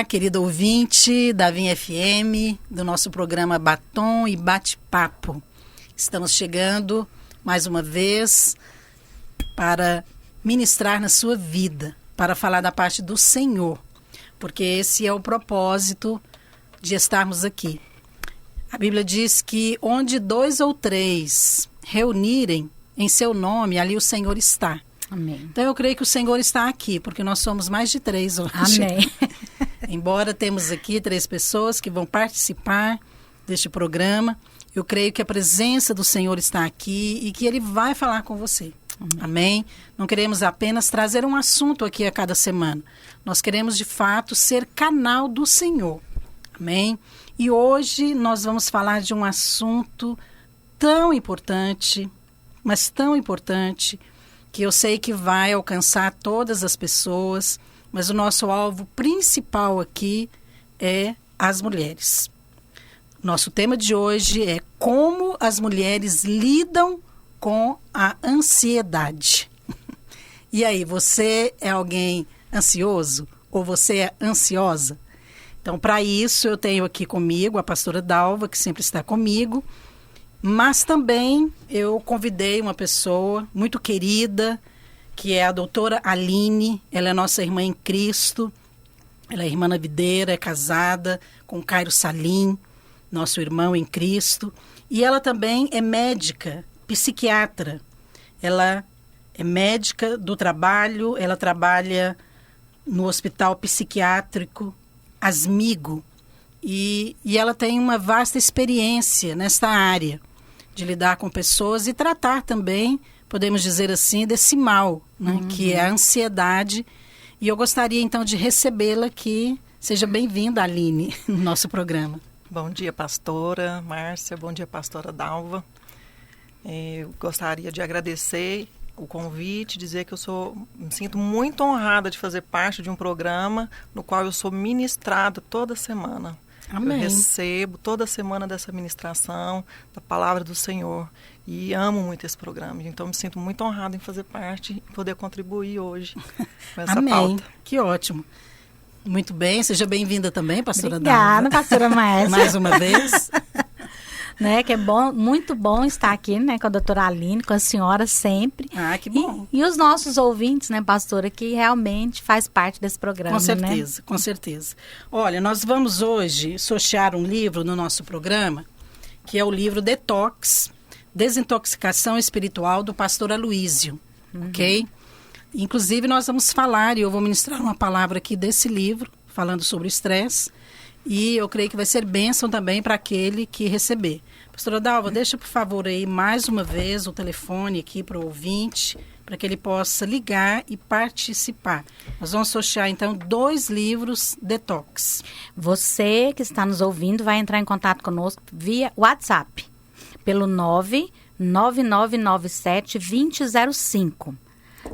Olá, querido ouvinte da Vinha FM, do nosso programa Batom e Bate-Papo. Estamos chegando mais uma vez para ministrar na sua vida, para falar da parte do Senhor, porque esse é o propósito de estarmos aqui. A Bíblia diz que onde 2 ou 3 reunirem em seu nome, ali o Senhor está. Amém. Então eu creio que o Senhor está aqui, porque nós somos mais de 3 hoje. Amém. Embora temos aqui 3 pessoas que vão participar deste programa, eu creio que a presença do Senhor está aqui e que Ele vai falar com você. Amém? Não queremos apenas trazer um assunto aqui a cada semana. Nós queremos, de fato, ser canal do Senhor. Amém? E hoje nós vamos falar de um assunto tão importante, mas tão importante, que eu sei que vai alcançar todas as pessoas, mas o nosso alvo principal aqui é as mulheres. Nosso tema de hoje é como as mulheres lidam com a ansiedade. E aí, você é alguém ansioso ou você é ansiosa? Então, para isso, eu tenho aqui comigo a pastora Dalva, que sempre está comigo, mas também eu convidei uma pessoa muito querida, que é a doutora Aline. Ela é nossa irmã em Cristo. Ela é irmã na videira, é casada com Cairo Salim, nosso irmão em Cristo. E ela também é médica, psiquiatra. Ela é médica do trabalho, ela trabalha no Hospital Psiquiátrico Asmigo. E ela tem uma vasta experiência nesta área de lidar com pessoas e tratar também, podemos dizer assim, desse mal, né, que é a ansiedade. E eu gostaria, então, de recebê-la aqui. Seja bem-vinda, Aline, no nosso programa. Bom dia, pastora Márcia. Bom dia, pastora Dalva. Eu gostaria de agradecer o convite, dizer que me sinto muito honrada de fazer parte de um programa no qual eu sou ministrada toda semana. Amém. Eu recebo toda semana dessa ministração, da palavra do Senhor, e amo muito esse programa. Então, me sinto muito honrada em fazer parte e poder contribuir hoje com essa Amém. pauta. Que ótimo. Muito bem, seja bem-vinda também, pastora Obrigada, Dalva. pastora Márcia. Mais uma vez. Né, que é bom, muito bom estar aqui, né, com a doutora Aline, com a senhora sempre. Ah, que bom. E os nossos ouvintes, né, pastora, que realmente faz parte desse programa, Com certeza, né? com certeza. Olha, nós vamos hoje sortear um livro no nosso programa, que é o livro Detox, Desintoxicação Espiritual, do pastor Aloísio, ok? Inclusive, nós vamos falar, e eu vou ministrar uma palavra aqui desse livro, falando sobre o estresse, e eu creio que vai ser bênção também para aquele que receber. Pastora Dalva, deixa, por favor, aí mais uma vez o telefone aqui para o ouvinte, para que ele possa ligar e participar. Nós vamos sortear, então, 2 livros Detox. Você que está nos ouvindo vai entrar em contato conosco via WhatsApp, pelo 99997-2005.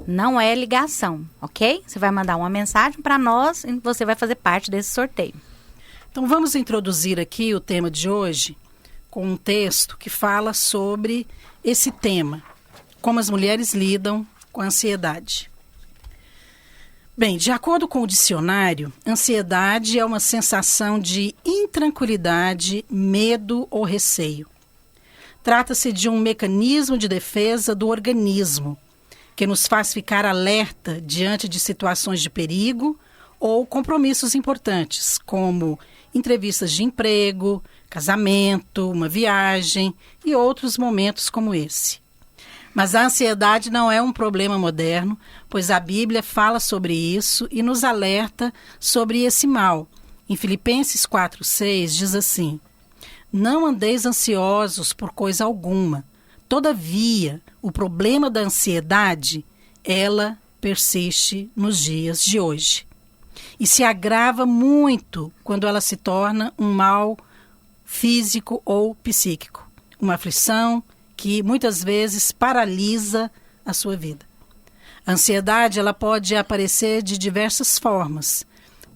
Não é ligação, ok? Você vai mandar uma mensagem para nós e você vai fazer parte desse sorteio. Então, vamos introduzir aqui o tema de hoje com um texto que fala sobre esse tema, como as mulheres lidam com a ansiedade. Bem, de acordo com o dicionário, ansiedade é uma sensação de intranquilidade, medo ou receio. Trata-se de um mecanismo de defesa do organismo, que nos faz ficar alerta diante de situações de perigo ou compromissos importantes, como entrevistas de emprego, casamento, uma viagem e outros momentos como esse. Mas a ansiedade não é um problema moderno, pois a Bíblia fala sobre isso e nos alerta sobre esse mal. Em Filipenses 4:6 diz assim: não andeis ansiosos por coisa alguma. Todavia, o problema da ansiedade, ela persiste nos dias de hoje. E se agrava muito quando ela se torna um mal físico ou psíquico. Uma aflição que muitas vezes paralisa a sua vida. A ansiedade, ela pode aparecer de diversas formas.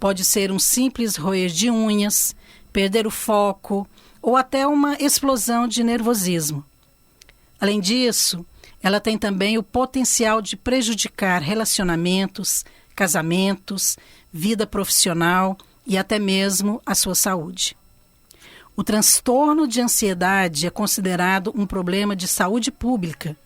Pode ser um simples roer de unhas, perder o foco ou até uma explosão de nervosismo. Além disso, ela tem também o potencial de prejudicar relacionamentos, casamentos, vida profissional e até mesmo a sua saúde. O transtorno de ansiedade é considerado um problema de saúde pública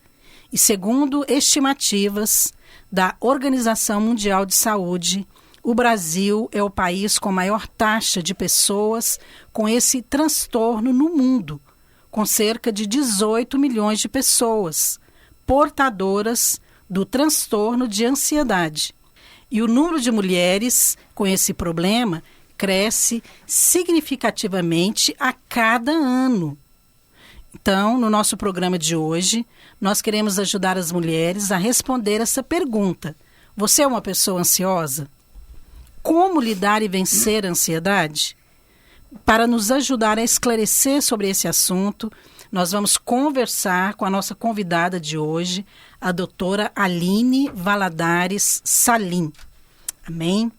e, segundo estimativas da Organização Mundial de Saúde, o Brasil é o país com maior taxa de pessoas com esse transtorno no mundo, com cerca de 18 milhões de pessoas portadoras do transtorno de ansiedade. E o número de mulheres com esse problema cresce significativamente a cada ano. Então, no nosso programa de hoje, nós queremos ajudar as mulheres a responder essa pergunta. Você é uma pessoa ansiosa? Como lidar e vencer a ansiedade? Para nos ajudar a esclarecer sobre esse assunto, nós vamos conversar com a nossa convidada de hoje, a doutora Aline Valadares Salim. Amém?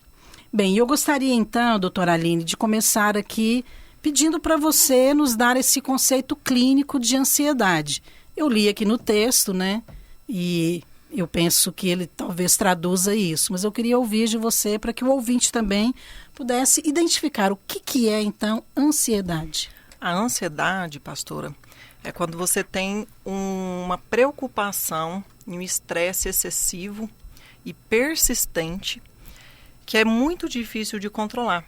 Bem, eu gostaria então, doutora Aline, de começar aqui pedindo para você nos dar esse conceito clínico de ansiedade. Eu li aqui no texto, né? E eu penso que ele talvez traduza isso, mas eu queria ouvir de você para que o ouvinte também pudesse identificar o que é, então, ansiedade. A ansiedade, pastora, é quando você tem uma preocupação e um estresse excessivo e persistente que é muito difícil de controlar.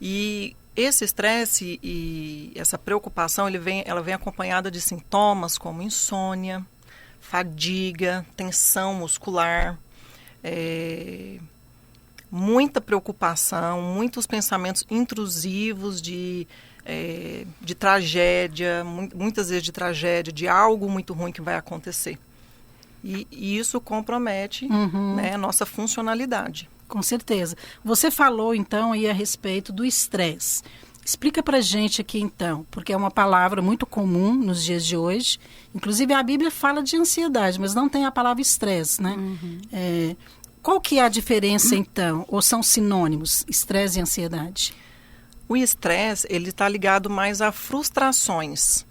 E esse estresse e essa preocupação, ela vem acompanhada de sintomas como insônia, fadiga, tensão muscular, muita preocupação, muitos pensamentos intrusivos de tragédia, muitas vezes de tragédia, de algo muito ruim que vai acontecer. E isso compromete, né, a nossa funcionalidade. Com certeza. Você falou, então, aí a respeito do estresse. Explica pra gente aqui, então, porque é uma palavra muito comum nos dias de hoje. Inclusive, a Bíblia fala de ansiedade, mas não tem a palavra estresse, né? Qual que é a diferença, então? Ou são sinônimos, estresse e ansiedade? O estresse, ele está ligado mais a frustrações,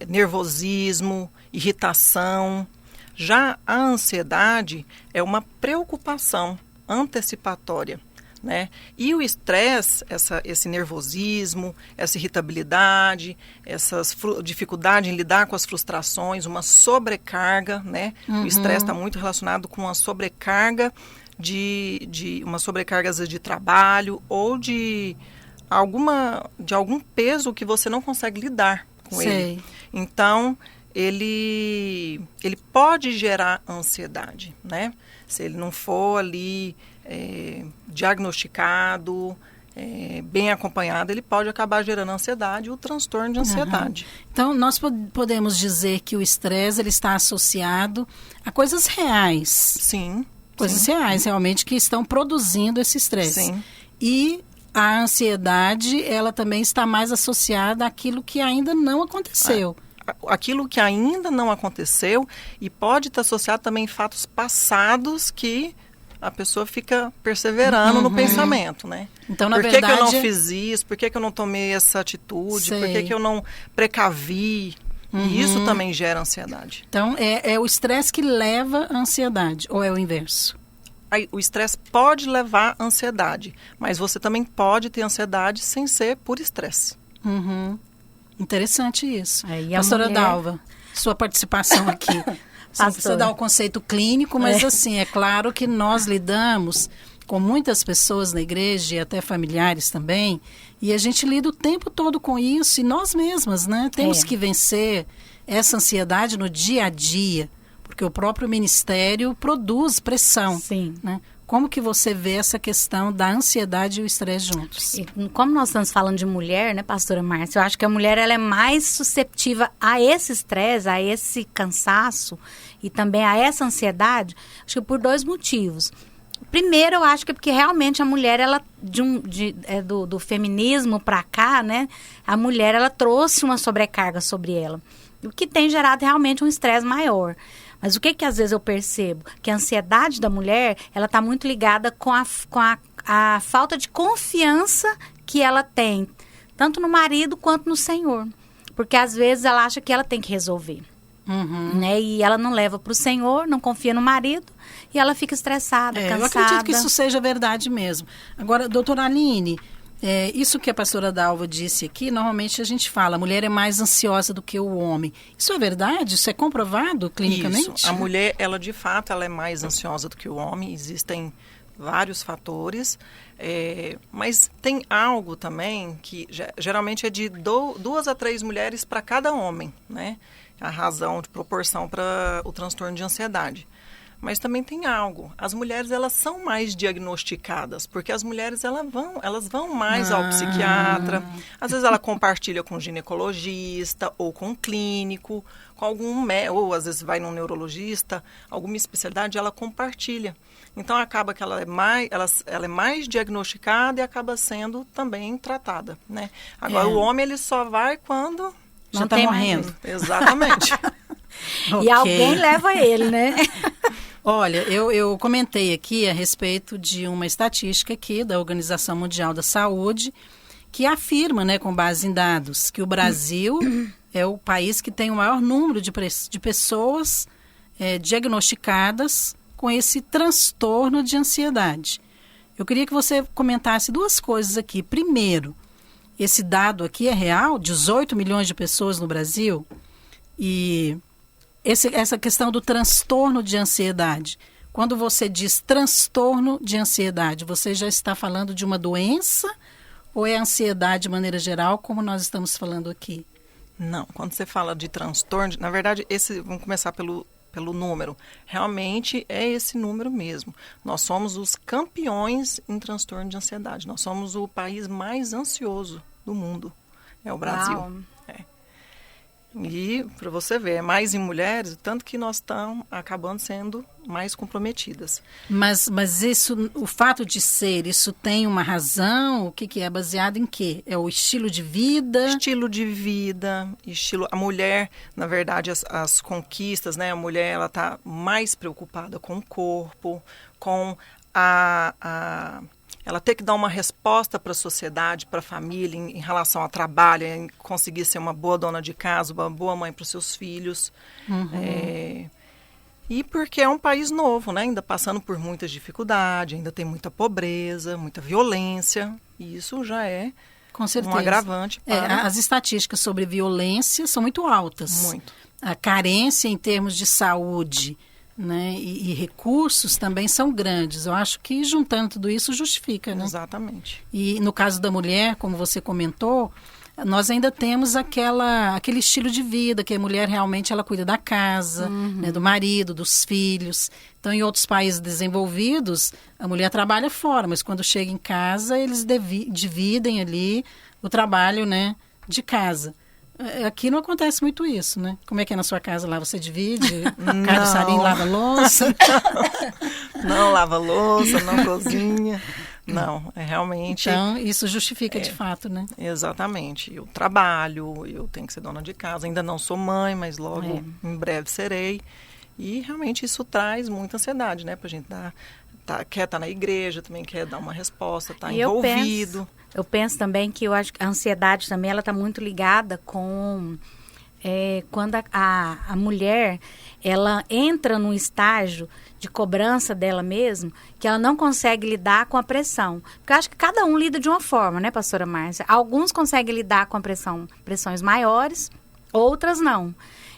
nervosismo, irritação. Já a ansiedade é uma preocupação antecipatória, né? E o estresse, esse nervosismo, essa irritabilidade, essa dificuldade em lidar com as frustrações, uma sobrecarga, né? O estresse está muito relacionado com uma sobrecarga uma sobrecarga às vezes de trabalho ou de algum peso que você não consegue lidar com ele. Então, ele pode gerar ansiedade, né? Se ele não for ali diagnosticado, bem acompanhado, ele pode acabar gerando ansiedade, o transtorno de ansiedade. Então, nós podemos dizer que o estresse ele está associado a coisas reais. Sim. Coisas reais, realmente, que estão produzindo esse estresse. Sim. E a ansiedade, ela também está mais associada àquilo que ainda não aconteceu. Aquilo que ainda não aconteceu e pode estar associado também a fatos passados que a pessoa fica perseverando no pensamento, né? Então, na por verdade... que eu não fiz isso? Por que eu não tomei essa atitude? Por que eu não precavi? E isso também gera ansiedade. Então, é o estresse que leva à ansiedade, ou é o inverso? O estresse pode levar à ansiedade, mas você também pode ter ansiedade sem ser por estresse. Interessante isso. Pastora Dalva, sua participação aqui. Você não precisa dar o conceito clínico, mas assim, é claro que nós lidamos com muitas pessoas na igreja e até familiares também, e a gente lida o tempo todo com isso, e nós mesmas, né? Temos que vencer essa ansiedade no dia a dia, porque o próprio ministério produz pressão. Sim. Né? Como que você vê essa questão da ansiedade e o estresse juntos? E como nós estamos falando de mulher, né, pastora Márcia? Eu acho que a mulher ela é mais susceptível a esse estresse, a esse cansaço e também a essa ansiedade, acho que por dois motivos. Primeiro, eu acho que é porque realmente a mulher, ela do feminismo para cá, né? A mulher, ela trouxe uma sobrecarga sobre ela, o que tem gerado realmente um estresse maior. Mas o que às vezes eu percebo? Que a ansiedade da mulher, ela está muito ligada com a falta de confiança que ela tem, tanto no marido quanto no Senhor. Porque às vezes ela acha que ela tem que resolver. né? E ela não leva para o Senhor, não confia no marido e ela fica estressada, cansada. Eu acredito que isso seja verdade mesmo. Agora, doutora Aline, isso que a pastora Dalva disse aqui, normalmente a gente fala, a mulher é mais ansiosa do que o homem. Isso é verdade? Isso é comprovado clinicamente? Isso. A mulher, ela de fato, ela é mais ansiosa do que o homem. Existem vários fatores, mas tem algo também que geralmente é de 2 a 3 mulheres para cada homem, né? A razão de proporção para o transtorno de ansiedade. Mas também tem algo. As mulheres, elas são mais diagnosticadas, porque as mulheres, elas vão mais ao psiquiatra. Às vezes ela compartilha com o ginecologista ou com o clínico, com ou às vezes vai num neurologista, alguma especialidade, ela compartilha. Então acaba que ela é mais diagnosticada e acaba sendo também tratada, né? Agora o homem, ele só vai quando já está morrendo. Exatamente. E alguém leva ele, né? Olha, eu comentei aqui a respeito de uma estatística aqui da Organização Mundial da Saúde, que afirma, né, com base em dados, que o Brasil é o país que tem o maior número de pessoas diagnosticadas com esse transtorno de ansiedade. Eu queria que você comentasse 2 coisas aqui. Primeiro, esse dado aqui é real? 18 milhões de pessoas no Brasil? E essa questão do transtorno de ansiedade. Quando você diz transtorno de ansiedade, você já está falando de uma doença ou é ansiedade de maneira geral, como nós estamos falando aqui? Não, quando você fala de transtorno, na verdade, vamos começar pelo número. Realmente é esse número mesmo. Nós somos os campeões em transtorno de ansiedade. Nós somos o país mais ansioso do mundo. É o Brasil. Uau. E, para você ver, é mais em mulheres, tanto que nós estamos acabando sendo mais comprometidas. Mas isso, o fato de ser, isso tem uma razão? O que é baseado em quê? É o estilo de vida? Estilo de vida, a mulher, na verdade, as conquistas, né? A mulher, ela está mais preocupada com o corpo, com ela ter que dar uma resposta para a sociedade, para a família, em relação ao trabalho, em conseguir ser uma boa dona de casa, uma boa mãe para os seus filhos. E porque é um país novo, né? Ainda passando por muitas dificuldades, ainda tem muita pobreza, muita violência. E isso já é com certeza um agravante. As estatísticas sobre violência são muito altas. Muito. A carência em termos de saúde, né, e recursos também são grandes. Eu acho que juntando tudo isso justifica, né? Exatamente. E no caso da mulher, como você comentou, nós ainda temos aquele estilo de vida, que a mulher realmente ela cuida da casa, né, do marido, dos filhos. Então, em outros países desenvolvidos, a mulher trabalha fora, mas quando chega em casa, eles dividem ali o trabalho, né, de casa. Aqui não acontece muito isso, né? Como é que é na sua casa lá? Você divide? Cada sarinho lava louça? Não lava louça, não cozinha. Não, é realmente... Então, isso justifica de fato, né? Exatamente. Eu trabalho, eu tenho que ser dona de casa. Ainda não sou mãe, mas logo em breve serei. E realmente isso traz muita ansiedade, né? Pra gente quer estar na igreja, também quer dar uma resposta, tá envolvido. Eu penso também que eu acho que a ansiedade também ela está muito ligada com quando a mulher ela entra num estágio de cobrança dela mesma que ela não consegue lidar com a pressão. Porque eu acho que cada um lida de uma forma, né, pastora Márcia? Alguns conseguem lidar com a pressões maiores, outras não.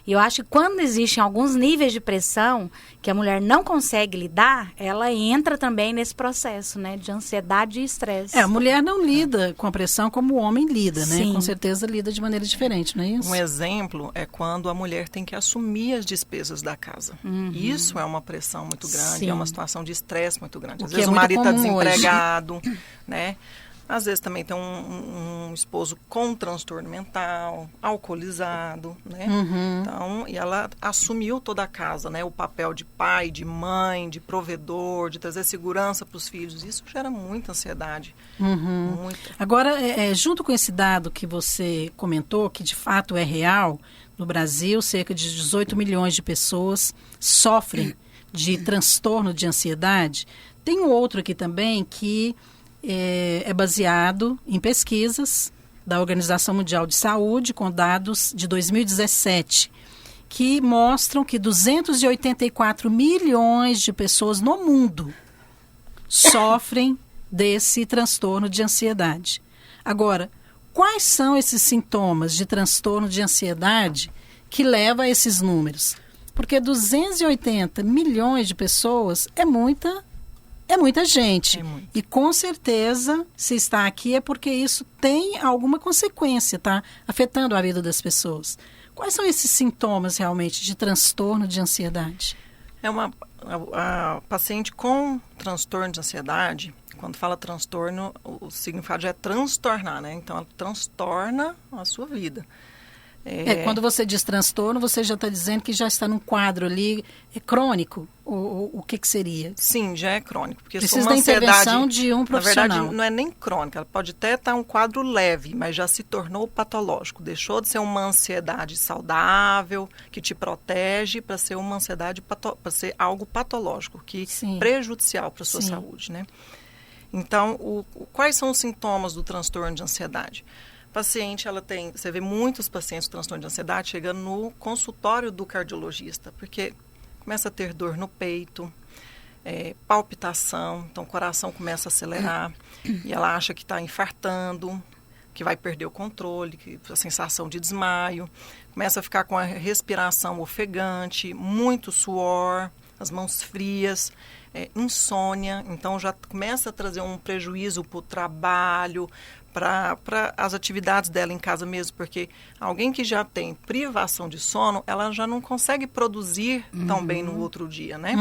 E eu acho que quando existem alguns níveis de pressão que a mulher não consegue lidar, ela entra também nesse processo, né, de ansiedade e estresse. A mulher não lida com a pressão como o homem lida, né? Sim. Com certeza lida de maneira diferente, não é isso? Um exemplo é quando a mulher tem que assumir as despesas da casa. Isso é uma pressão muito grande, Sim. é uma situação de estresse muito grande. Às O que vezes é o marido está muito comum desempregado, né? Às vezes também tem um esposo com transtorno mental, alcoolizado, né? Então, e ela assumiu toda a casa, né? O papel de pai, de mãe, de provedor, de trazer segurança para os filhos. Isso gera muita ansiedade. Muita. Agora, junto com esse dado que você comentou, que de fato é real, no Brasil, cerca de 18 milhões de pessoas sofrem de transtorno de ansiedade. Tem um outro aqui também que é baseado em pesquisas da Organização Mundial de Saúde, com dados de 2017, que mostram que 284 milhões de pessoas no mundo sofrem desse transtorno de ansiedade. Agora, quais são esses sintomas de transtorno de ansiedade que levam a esses números? Porque 280 milhões de pessoas é muita gente. É muito. E com certeza, se está aqui é porque isso tem alguma consequência, tá? Afetando a vida das pessoas. Quais são esses sintomas realmente de transtorno de ansiedade? A paciente com transtorno de ansiedade, quando fala transtorno, o significado já é transtornar, né? Então, ela transtorna a sua vida. Quando você diz transtorno, você já está dizendo que já está num quadro ali crônico? O que seria? Sim, já é crônico. Porque precisa da intervenção de um profissional. Na verdade, não é nem crônica. Ela pode até estar um quadro leve, mas já se tornou patológico. Deixou de ser uma ansiedade saudável, que te protege, para ser uma ansiedade, para ser algo patológico, que prejudicial para a sua saúde, né? Então, quais são os sintomas do transtorno de ansiedade? Paciente, você vê muitos pacientes com transtorno de ansiedade chegando no consultório do cardiologista, porque começa a ter dor no peito, palpitação, então o coração começa a acelerar e ela acha que está infartando, que vai perder o controle, a sensação de desmaio, começa a ficar com a respiração ofegante, muito suor, as mãos frias, insônia, então já começa a trazer um prejuízo para o trabalho, para as atividades dela em casa mesmo, porque alguém que já tem privação de sono, ela já não consegue produzir tão bem no outro dia, né?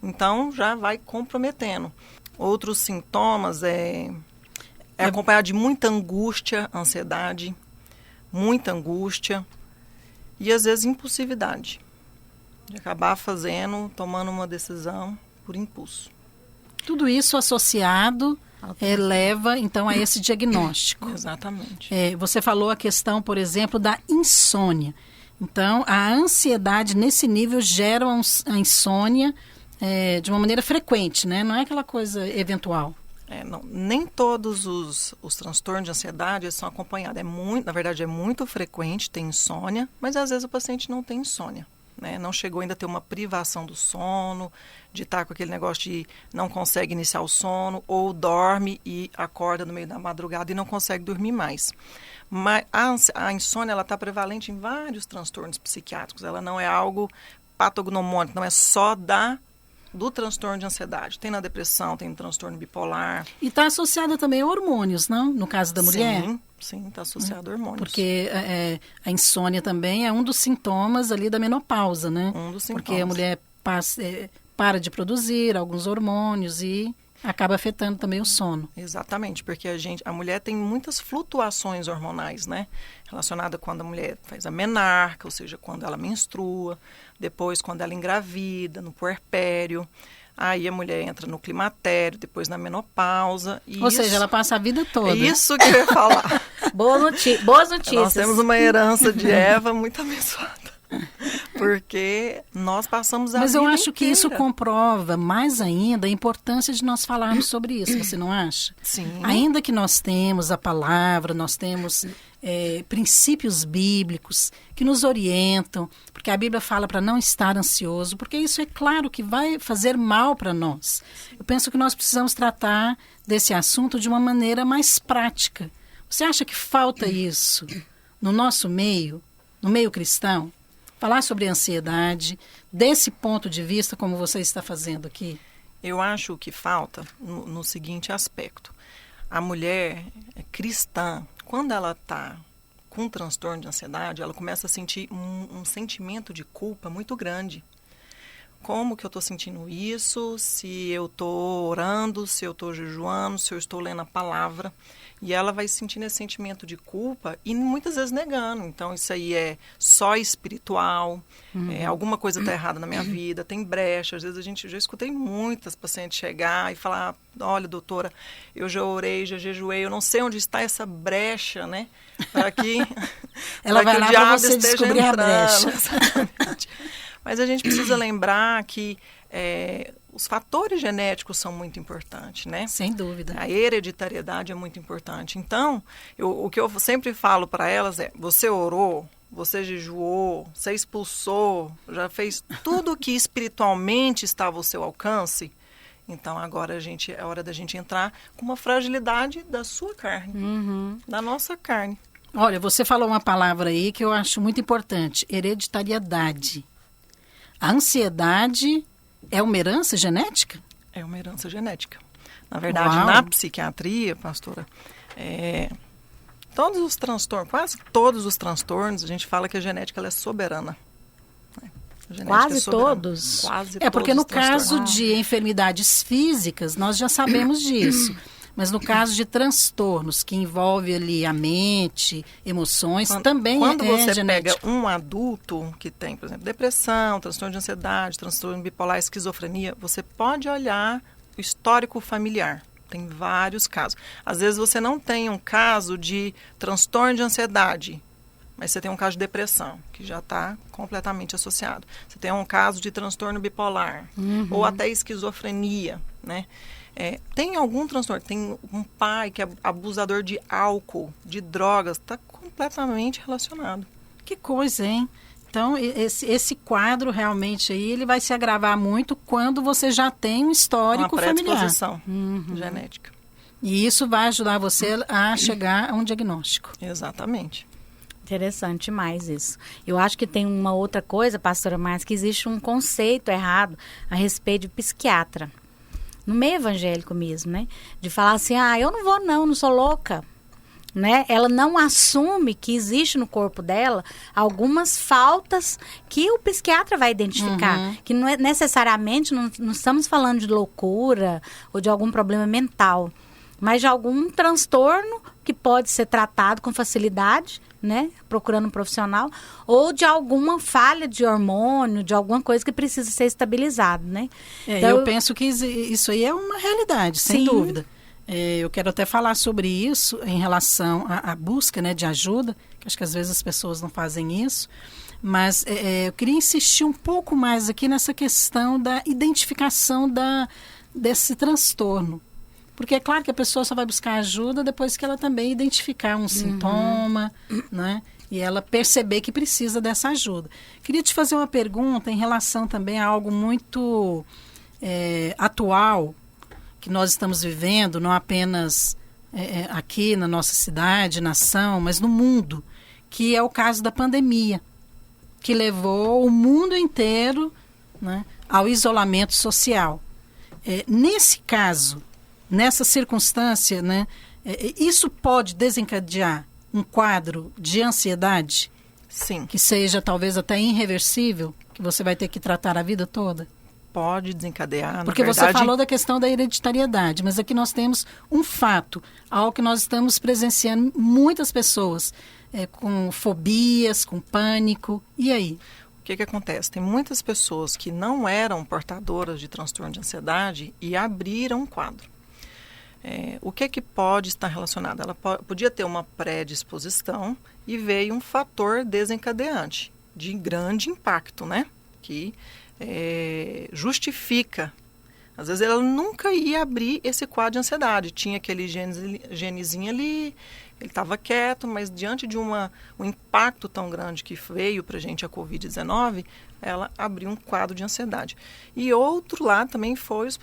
Então, já vai comprometendo. Outros sintomas é acompanhado de muita angústia, ansiedade, muita angústia e, às vezes, impulsividade. De acabar tomando uma decisão por impulso. Tudo isso associado leva, então, a esse diagnóstico. Exatamente. Você falou a questão, por exemplo, da insônia. Então, a ansiedade nesse nível gera a insônia de uma maneira frequente, né? Não é aquela coisa eventual. Nem todos os transtornos de ansiedade são acompanhados. Na verdade, é muito frequente ter insônia, mas às vezes o paciente não tem insônia. Né? Não chegou ainda a ter uma privação do sono, de estar com aquele negócio de não consegue iniciar o sono, ou dorme e acorda no meio da madrugada e não consegue dormir mais. Mas a insônia está prevalente em vários transtornos psiquiátricos. Ela não é algo patognomônico, não é só do transtorno de ansiedade. Tem na depressão, tem no transtorno bipolar. E está associada também a hormônios, não? No caso da mulher? Sim, está associado a hormônios. Porque a insônia também é um dos sintomas ali da menopausa, né? Um dos sintomas. Porque a mulher para de produzir alguns hormônios e acaba afetando também o sono. Exatamente, porque a mulher tem muitas flutuações hormonais, né? Relacionada quando a mulher faz a menarca, ou seja, quando ela menstrua, depois quando ela engravida, no puerpério. Aí a mulher entra no climatério, depois na menopausa. Ou seja, ela passa a vida toda. É isso que eu ia falar. Boas notícias. Nós temos uma herança de Eva muito abençoada. Porque nós passamos a vida Mas eu acho inteira. Que isso comprova mais ainda a importância de nós falarmos sobre isso, você não acha? Sim. Ainda que nós temos a palavra, nós temos princípios bíblicos que nos orientam, porque a Bíblia fala para não estar ansioso, porque isso é claro que vai fazer mal para nós. Eu penso que nós precisamos tratar desse assunto de uma maneira mais prática. Você acha que falta isso no nosso meio, no meio cristão? Falar sobre ansiedade, desse ponto de vista, como você está fazendo aqui? Eu acho que falta no seguinte aspecto. A mulher cristã, quando ela está com um transtorno de ansiedade, ela começa a sentir um sentimento de culpa muito grande. Como que eu estou sentindo isso? Se eu estou orando, se eu estou jejuando, se eu estou lendo a palavra. E ela vai sentindo esse sentimento de culpa e muitas vezes negando. Então, isso aí é só espiritual, alguma coisa está errada na minha vida, tem brecha. Às vezes eu já escutei muitas pacientes chegar e falar, olha, doutora, eu já orei, já jejuei, eu não sei onde está essa brecha, né? Para que, ela vai que lá o diabo você esteja descobrir entrando. A brecha. Exatamente. Mas a gente precisa lembrar que os fatores genéticos são muito importantes, né? Sem dúvida. A hereditariedade é muito importante. Então, o que eu sempre falo para elas é, você orou, você jejuou, você expulsou, já fez tudo que espiritualmente estava ao seu alcance, então agora é hora da gente entrar com uma fragilidade da sua carne, da nossa carne. Olha, você falou uma palavra aí que eu acho muito importante, hereditariedade. A ansiedade é uma herança genética? É uma herança genética. Na verdade, Uau. na psiquiatria, pastora, todos os transtornos, quase todos os transtornos, a gente fala que a genética ela é soberana. A genética Quase é soberana. todos? Quase Porque todos no os transtornos. caso de enfermidades físicas, nós já sabemos disso. Mas no caso de transtornos que envolvem ali a mente, emoções, também quando é você genético. pega um adulto que tem, por exemplo, depressão, transtorno de ansiedade, transtorno bipolar, esquizofrenia, você pode olhar o histórico familiar. Tem vários casos. Às vezes você não tem um caso de transtorno de ansiedade, mas você tem um caso de depressão, que já está completamente associado. Você tem um caso de transtorno bipolar, ou até esquizofrenia, né? Tem algum transtorno, tem um pai que é abusador de álcool, de drogas, está completamente relacionado. Que coisa, hein? Então, esse quadro realmente aí, ele vai se agravar muito quando você já tem um histórico Uma familiar. predisposição genética. E isso vai ajudar você a chegar a um diagnóstico. Exatamente. Interessante mais isso. Eu acho que tem uma outra coisa, pastora Márcia, que existe um conceito errado a respeito de psiquiatra. No meio evangélico mesmo, né? De falar assim, eu não vou não sou louca. Né? Ela não assume que existe no corpo dela algumas faltas que o psiquiatra vai identificar. Que não é necessariamente, não estamos falando de loucura ou de algum problema mental, mas de algum transtorno que pode ser tratado com facilidade, né? Procurando um profissional, ou de alguma falha de hormônio, de alguma coisa que precisa ser estabilizado, né? Então, eu penso que isso aí é uma realidade, sem dúvida. Eu quero até falar sobre isso em relação à busca, né, de ajuda, que acho que às vezes as pessoas não fazem isso, mas eu queria insistir um pouco mais aqui nessa questão da identificação desse transtorno. Porque é claro que a pessoa só vai buscar ajuda depois que ela também identificar um sintoma, né? E ela perceber que precisa dessa ajuda. Queria te fazer uma pergunta em relação também a algo muito atual que nós estamos vivendo, não apenas aqui na nossa cidade, nação, mas no mundo, que é o caso da pandemia, que levou o mundo inteiro, né, ao isolamento social. Nesse caso, nessa circunstância, né, isso pode desencadear um quadro de ansiedade? Sim. Que seja talvez até irreversível, que você vai ter que tratar a vida toda? Pode desencadear, porque verdade, você falou da questão da hereditariedade, mas aqui nós temos um fato, algo que nós estamos presenciando muitas pessoas com fobias, com pânico. E aí? O que acontece? Tem muitas pessoas que não eram portadoras de transtorno de ansiedade e abriram um quadro. O que pode estar relacionado? Ela podia ter uma predisposição e veio um fator desencadeante de grande impacto, né? Que justifica. Às vezes ela nunca ia abrir esse quadro de ansiedade. Tinha aquele genezinho ali, ele estava quieto, mas diante de um impacto tão grande que veio para a gente a Covid-19, ela abriu um quadro de ansiedade. E outro lado também foi os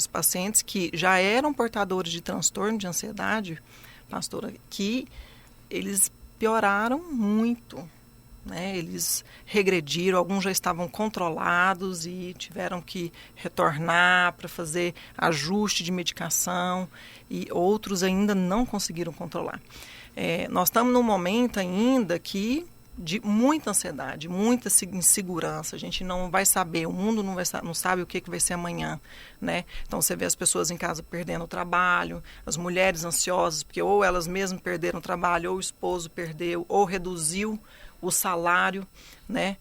pacientes que já eram portadores de transtorno de ansiedade, pastora, que eles pioraram muito. Né, eles regrediram, alguns já estavam controlados e tiveram que retornar para fazer ajuste de medicação e outros ainda não conseguiram controlar. Nós estamos num momento ainda de muita ansiedade, muita insegurança. A gente não vai saber, o mundo não sabe o que vai ser amanhã. Né? Então você vê as pessoas em casa perdendo o trabalho, as mulheres ansiosas, porque ou elas mesmas perderam o trabalho, ou o esposo perdeu, ou reduziu o salário, né?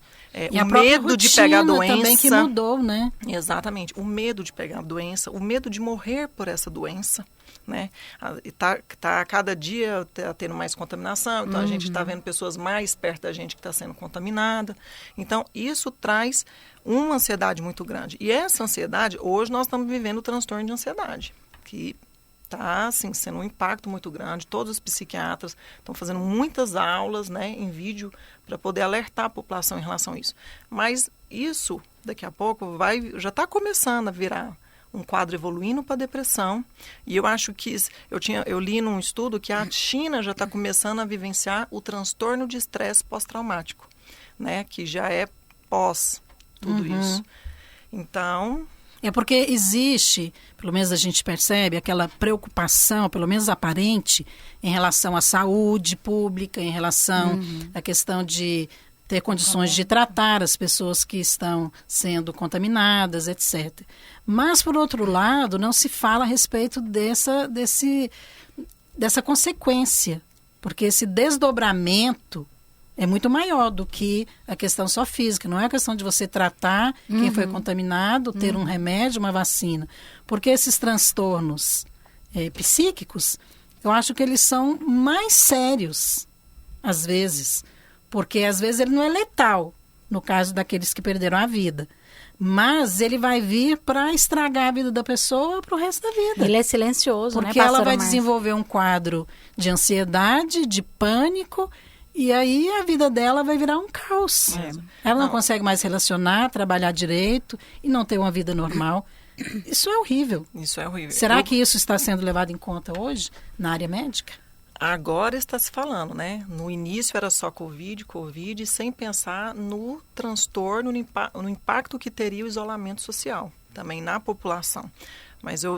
E o medo de pegar doença também que mudou, né? Exatamente, o medo de pegar doença, o medo de morrer por essa doença, né? Tá cada dia tendo mais contaminação, então a gente está vendo pessoas mais perto da gente que está sendo contaminada. Então isso traz uma ansiedade muito grande. E essa ansiedade, hoje nós estamos vivendo o transtorno de ansiedade, que Está, assim, sendo um impacto muito grande. Todos os psiquiatras estão fazendo muitas aulas, né, em vídeo para poder alertar a população em relação a isso. Mas isso, daqui a pouco, já está começando a virar um quadro evoluindo para depressão. E eu acho que eu li num estudo que a China já está começando a vivenciar o transtorno de estresse pós-traumático, né, que já é pós tudo isso. Então... É porque existe, pelo menos a gente percebe, aquela preocupação, pelo menos aparente, em relação à saúde pública, em relação à questão de ter condições de tratar as pessoas que estão sendo contaminadas, etc. Mas, por outro lado, não se fala a respeito dessa consequência, porque esse desdobramento é muito maior do que a questão só física. Não é a questão de você tratar quem foi contaminado, ter um remédio, uma vacina. Porque esses transtornos psíquicos, eu acho que eles são mais sérios, às vezes. Porque, às vezes, ele não é letal, no caso daqueles que perderam a vida. Mas ele vai vir para estragar a vida da pessoa para o resto da vida. Ele é silencioso, porque ela vai desenvolver um quadro de ansiedade, de pânico... E aí a vida dela vai virar um caos. Ela não consegue mais relacionar, trabalhar direito e não ter uma vida normal. Isso é horrível. Isso é horrível. Será que isso está sendo levado em conta hoje na área médica? Agora está se falando, né? No início era só Covid, sem pensar no transtorno, no impacto que teria o isolamento social, também na população. Mas eu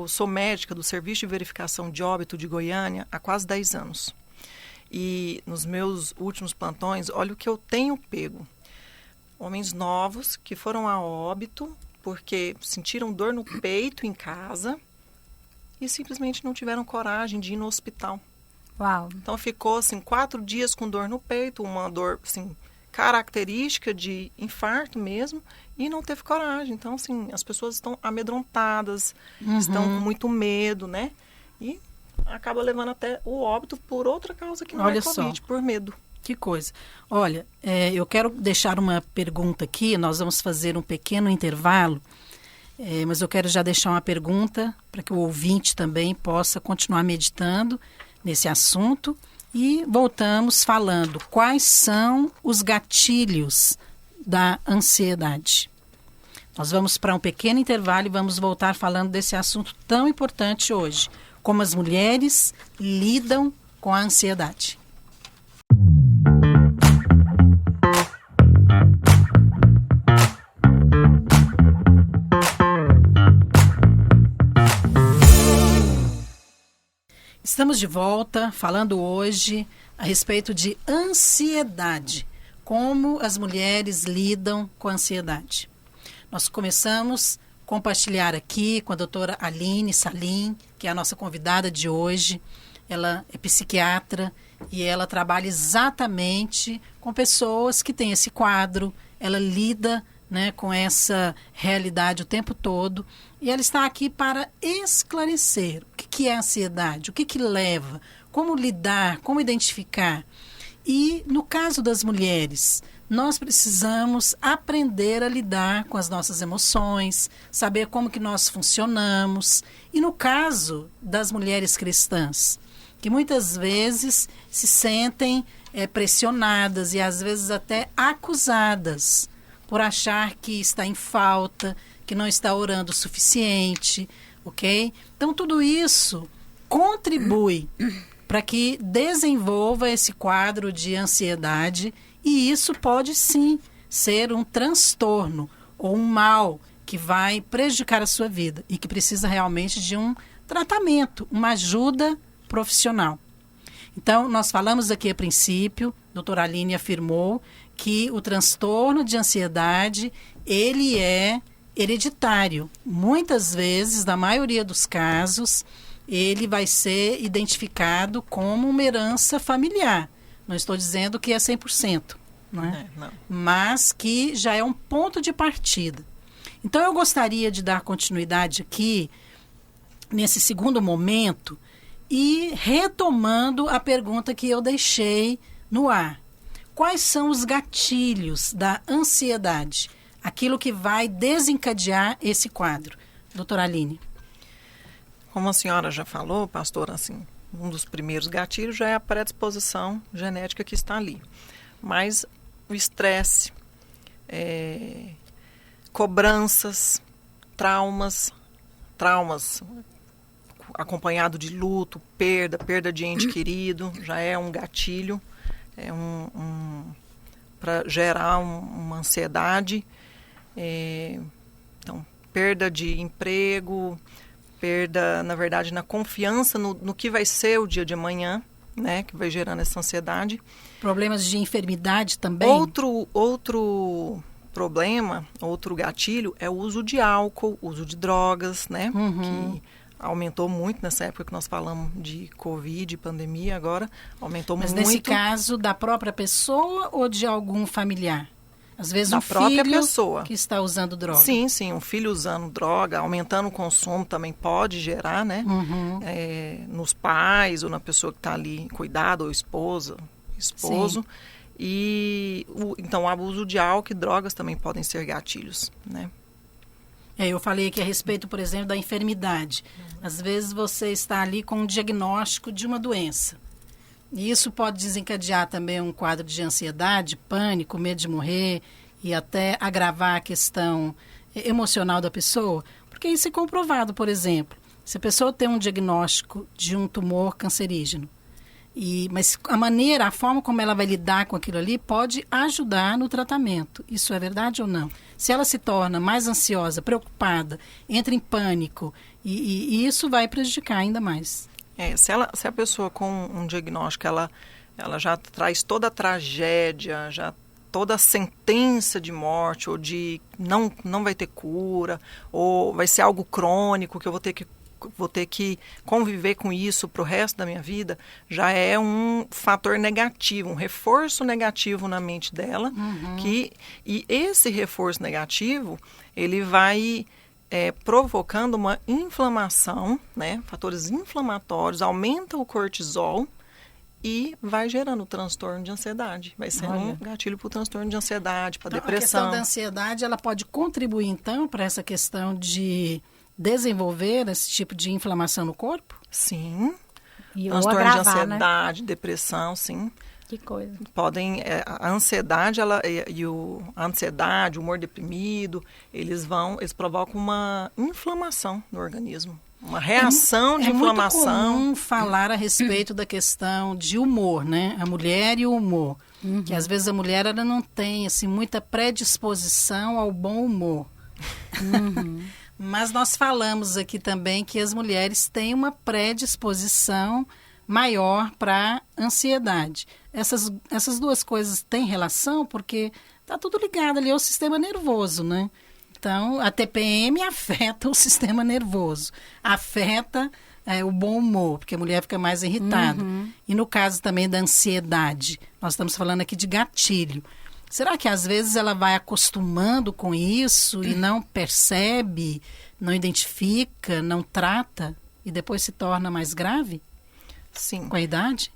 sou médica do Serviço de Verificação de Óbito de Goiânia há quase 10 anos. E nos meus últimos plantões, olha o que eu tenho pego. Homens novos que foram a óbito porque sentiram dor no peito em casa e simplesmente não tiveram coragem de ir no hospital. Uau. Então ficou assim 4 dias com dor no peito, uma dor assim, característica de infarto mesmo, e não teve coragem. Então assim, as pessoas estão amedrontadas, estão com muito medo, né? E acaba levando até o óbito por outra causa que não é Covid, por medo. Que coisa. Olha, eu quero deixar uma pergunta aqui, nós vamos fazer um pequeno intervalo, mas eu quero já deixar uma pergunta para que o ouvinte também possa continuar meditando nesse assunto e voltamos falando quais são os gatilhos da ansiedade. Nós vamos para um pequeno intervalo e vamos voltar falando desse assunto tão importante hoje. Como as mulheres lidam com a ansiedade. Estamos de volta falando hoje a respeito de ansiedade. Como as mulheres lidam com a ansiedade. Nós começamos compartilhar aqui com a doutora Aline Salim, que é a nossa convidada de hoje. Ela é psiquiatra e ela trabalha exatamente com pessoas que têm esse quadro. Ela lida, né, com essa realidade o tempo todo. E ela está aqui para esclarecer o que é ansiedade, o que leva, como lidar, como identificar. E no caso das mulheres, nós precisamos aprender a lidar com as nossas emoções, saber como que nós funcionamos. E no caso das mulheres cristãs, que muitas vezes se sentem pressionadas e às vezes até acusadas por achar que está em falta, que não está orando o suficiente, ok? Então tudo isso contribui para que desenvolva esse quadro de ansiedade. E isso pode sim ser um transtorno ou um mal que vai prejudicar a sua vida e que precisa realmente de um tratamento, uma ajuda profissional. Então, nós falamos aqui a princípio, a doutora Aline afirmou que o transtorno de ansiedade, ele é hereditário. Muitas vezes, na maioria dos casos, ele vai ser identificado como uma herança familiar. Não estou dizendo que é 100%, né? Não. Mas que já é um ponto de partida. Então, eu gostaria de dar continuidade aqui, nesse segundo momento, e retomando a pergunta que eu deixei no ar. Quais são os gatilhos da ansiedade? Aquilo que vai desencadear esse quadro. Doutora Aline. Como a senhora já falou, pastor, assim, um dos primeiros gatilhos já é a predisposição genética que está ali. Mas o estresse, cobranças, traumas acompanhado de luto, perda de ente querido, já é um gatilho, para gerar uma ansiedade. Então, perda de emprego, perda, na verdade, na confiança no que vai ser o dia de amanhã, né, que vai gerando essa ansiedade. Problemas de enfermidade também? Outro problema, outro gatilho é o uso de álcool, uso de drogas, né, que aumentou muito nessa época que nós falamos de Covid, pandemia agora, aumentou muito. Mas nesse caso, da própria pessoa ou de algum familiar? Às vezes da própria filho pessoa que está usando droga. Sim, um filho usando droga, aumentando o consumo também pode gerar, né? Nos pais ou na pessoa que está ali, cuidado, ou esposo. Sim. E então o abuso de álcool e drogas também podem ser gatilhos, né? Eu falei aqui a respeito, por exemplo, da enfermidade. Às vezes você está ali com um diagnóstico de uma doença. E isso pode desencadear também um quadro de ansiedade, pânico, medo de morrer e até agravar a questão emocional da pessoa. Porque isso é comprovado, por exemplo. Se a pessoa tem um diagnóstico de um tumor cancerígeno, mas a forma como ela vai lidar com aquilo ali pode ajudar no tratamento. Isso é verdade ou não? Se ela se torna mais ansiosa, preocupada, entra em pânico, e isso vai prejudicar ainda mais. Se a pessoa com um diagnóstico, ela já traz toda a tragédia, já toda a sentença de morte, ou de não vai ter cura, ou vai ser algo crônico, que eu vou ter que conviver com isso para o resto da minha vida, já é um fator negativo, um reforço negativo na mente dela, e esse reforço negativo, ele vai provocando uma inflamação, né? Fatores inflamatórios, aumenta o cortisol e vai gerando transtorno de ansiedade. Vai ser um gatilho para o transtorno de ansiedade, para depressão. A questão da ansiedade, ela pode contribuir, então, para essa questão de desenvolver esse tipo de inflamação no corpo? Sim. E transtorno agravar, de ansiedade, né? Depressão, sim. Que coisa. Podem, a ansiedade, a ansiedade, o humor deprimido, eles provocam uma inflamação no organismo. Uma reação de inflamação. É muito comum falar a respeito da questão de humor, né? A mulher e o humor. Que às vezes a mulher ela não tem assim, muita predisposição ao bom humor. Mas nós falamos aqui também que as mulheres têm uma predisposição maior para ansiedade. Essas duas coisas têm relação porque está tudo ligado ali ao sistema nervoso, né? Então, a TPM afeta o sistema nervoso, afeta o bom humor, porque a mulher fica mais irritada. E no caso também da ansiedade, nós estamos falando aqui de gatilho. Será que às vezes ela vai acostumando com isso e não percebe, não identifica, não trata e depois se torna mais grave? Sim. Com a idade?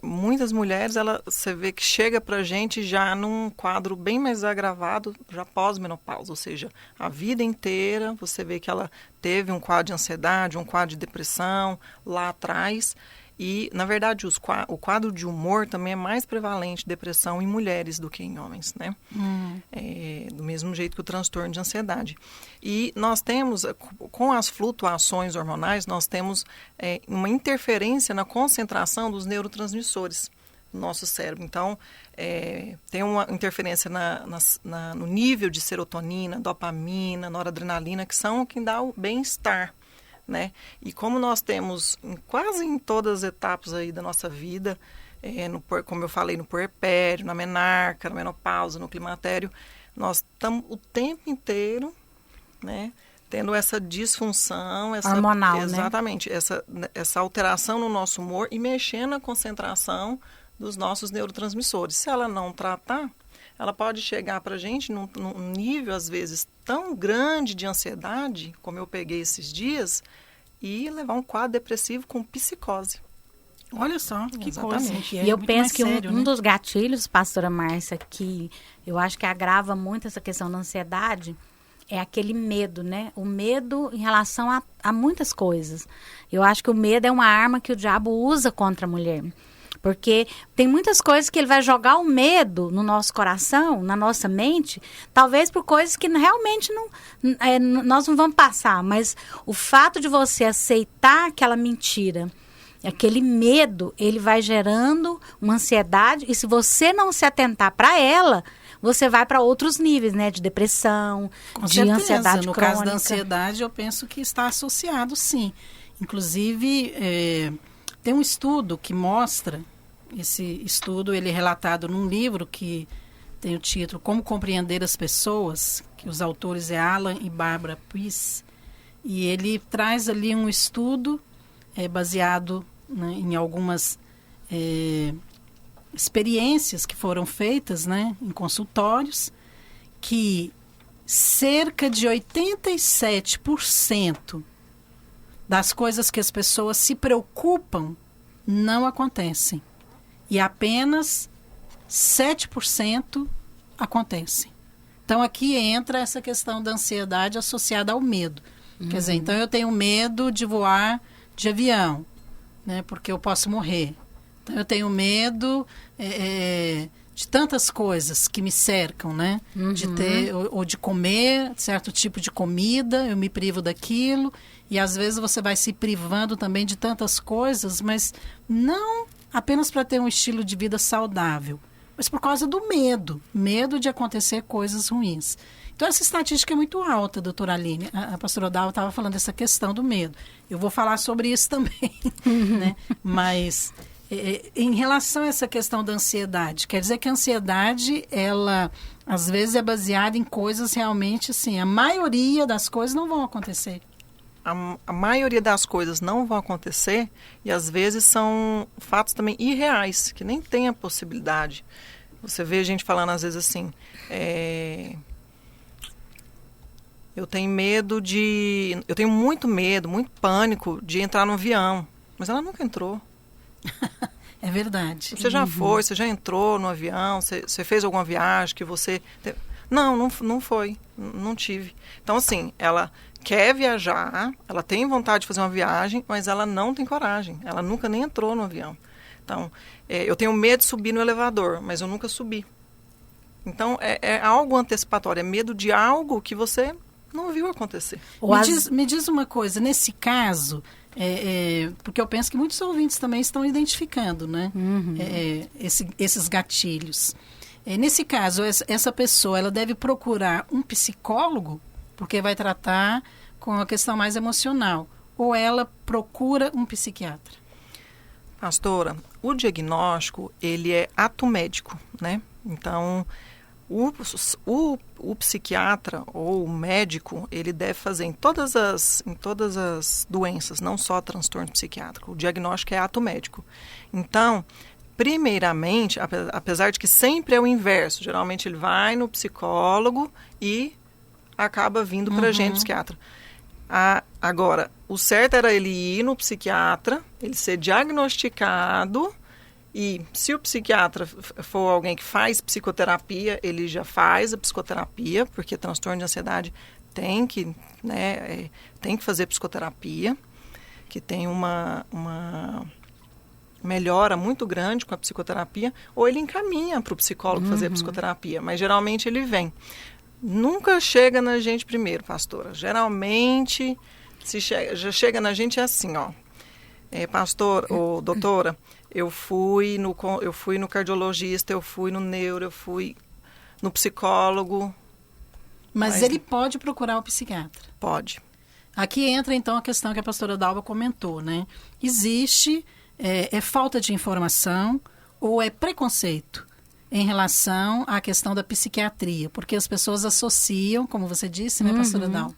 Muitas mulheres, você vê que chega pra gente já num quadro bem mais agravado, já pós-menopausa, ou seja, a vida inteira você vê que ela teve um quadro de ansiedade, um quadro de depressão lá atrás. E, na verdade, o quadro de humor também é mais prevalente, depressão, em mulheres do que em homens, né? Do mesmo jeito que o transtorno de ansiedade. E nós temos, com as flutuações hormonais, nós temos uma interferência na concentração dos neurotransmissores no nosso cérebro. Então, tem uma interferência no nível de serotonina, dopamina, noradrenalina, que são quem dá o bem-estar. Né? E como nós temos quase em todas as etapas aí da nossa vida, como eu falei, no puerpério, na menarca, na menopausa, no climatério, nós estamos o tempo inteiro, né, tendo essa disfunção, hormonal, exatamente, né? essa alteração no nosso humor e mexendo na concentração dos nossos neurotransmissores. Se ela não tratar, ela pode chegar para a gente num nível, às vezes, tão grande de ansiedade, como eu peguei esses dias, e levar um quadro depressivo com psicose. Olha só, que Exatamente. coisa. E eu penso que sério, um dos gatilhos, pastora Márcia, que eu acho que agrava muito essa questão da ansiedade, é aquele medo, né? O medo em relação a muitas coisas. Eu acho que o medo é uma arma que o diabo usa contra a mulher. Porque tem muitas coisas que ele vai jogar o medo no nosso coração, na nossa mente, talvez por coisas que realmente nós não vamos passar. Mas o fato de você aceitar aquela mentira, aquele medo, ele vai gerando uma ansiedade. E se você não se atentar para ela, você vai para outros níveis, né? De depressão, Com de certeza. ansiedade no crônica. caso da ansiedade, eu penso que está associado, sim. Inclusive, tem um estudo que mostra, esse estudo ele é relatado num livro que tem o título Como Compreender as Pessoas, que os autores é Alan e Barbara Pease, e ele traz ali um estudo baseado, né, em algumas experiências que foram feitas, né, em consultórios, que cerca de 87% das coisas que as pessoas se preocupam não acontecem. E apenas 7% acontecem. Então, aqui entra essa questão da ansiedade associada ao medo. Quer dizer, então eu tenho medo de voar de avião, né, porque eu posso morrer. Então, eu tenho medo de tantas coisas que me cercam, né? De ter, ou de comer certo tipo de comida, eu me privo daquilo. E, às vezes, você vai se privando também de tantas coisas, mas não apenas para ter um estilo de vida saudável, mas por causa do medo de acontecer coisas ruins. Então, essa estatística é muito alta, doutora Aline. A pastora Dalva estava falando dessa questão do medo. Eu vou falar sobre isso também, né? Mas, em relação a essa questão da ansiedade, quer dizer que a ansiedade, ela, às vezes, é baseada em coisas realmente, assim, a maioria das coisas não vão acontecer. A maioria das coisas não vão acontecer e às vezes são fatos também irreais, que nem tem a possibilidade. Você vê gente falando às vezes assim, eu tenho muito medo, muito pânico de entrar no avião, mas ela nunca entrou. É verdade. Você já foi, você já entrou no avião, você fez alguma viagem que você... Não foi, não tive. Então assim, ela quer viajar, ela tem vontade de fazer uma viagem, mas ela não tem coragem. Ela nunca nem entrou no avião. Então, eu tenho medo de subir no elevador, mas eu nunca subi. Então, é algo antecipatório, é medo de algo que você não viu acontecer. Me diz uma coisa, nesse caso, porque eu penso que muitos ouvintes também estão identificando, né? Esses gatilhos. Nesse caso, essa pessoa ela deve procurar um psicólogo, porque vai tratar com a questão mais emocional, ou ela procura um psiquiatra? Pastora, o diagnóstico, ele é ato médico, né? Então, o psiquiatra ou o médico, ele deve fazer em todas as doenças, não só transtorno psiquiátrico. O diagnóstico é ato médico. Então, primeiramente, apesar de que sempre é o inverso, geralmente ele vai no psicólogo e acaba vindo para a gente, psiquiatra. Agora, o certo era ele ir no psiquiatra, ele ser diagnosticado, e se o psiquiatra for alguém que faz psicoterapia, ele já faz a psicoterapia, porque transtorno de ansiedade tem que fazer psicoterapia, que tem uma melhora muito grande com a psicoterapia, ou ele encaminha para o psicólogo fazer a psicoterapia, mas geralmente ele vem. Nunca chega na gente primeiro, pastora. Geralmente, já chega na gente assim, ó. Pastor, ou doutora, eu fui no cardiologista, eu fui no neuro, eu fui no psicólogo. Mas ele pode procurar o psiquiatra? Pode. Aqui entra, então, a questão que a pastora Dalva comentou, né? Existe, falta de informação ou é preconceito em relação à questão da psiquiatria, porque as pessoas associam, como você disse, né, pastora Dalva,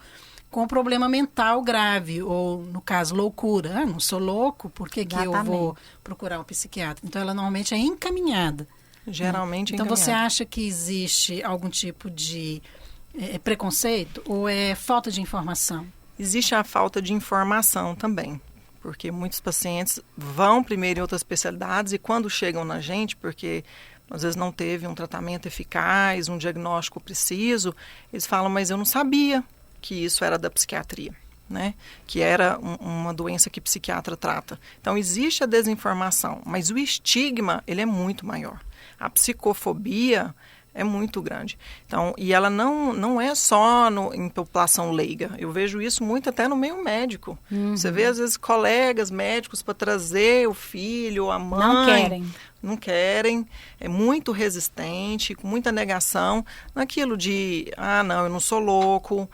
com problema mental grave, ou, no caso, loucura. Não sou louco, por que eu vou procurar um psiquiatra? Então, ela normalmente é encaminhada. Geralmente Então, encaminhada. você acha que existe algum tipo de preconceito ou é falta de informação? Existe a falta de informação também, porque muitos pacientes vão primeiro em outras especialidades e quando chegam na gente, porque às vezes não teve um tratamento eficaz, um diagnóstico preciso, eles falam, mas eu não sabia que isso era da psiquiatria, né? Que era uma doença que psiquiatra trata. Então, existe a desinformação, mas o estigma, ele é muito maior. A psicofobia é muito grande. Então, e ela não é só em população leiga. Eu vejo isso muito até no meio médico. Você vê, às vezes, colegas médicos para trazer o filho, a mãe. Não querem. É muito resistente, com muita negação. Naquilo de, não, eu não sou louco,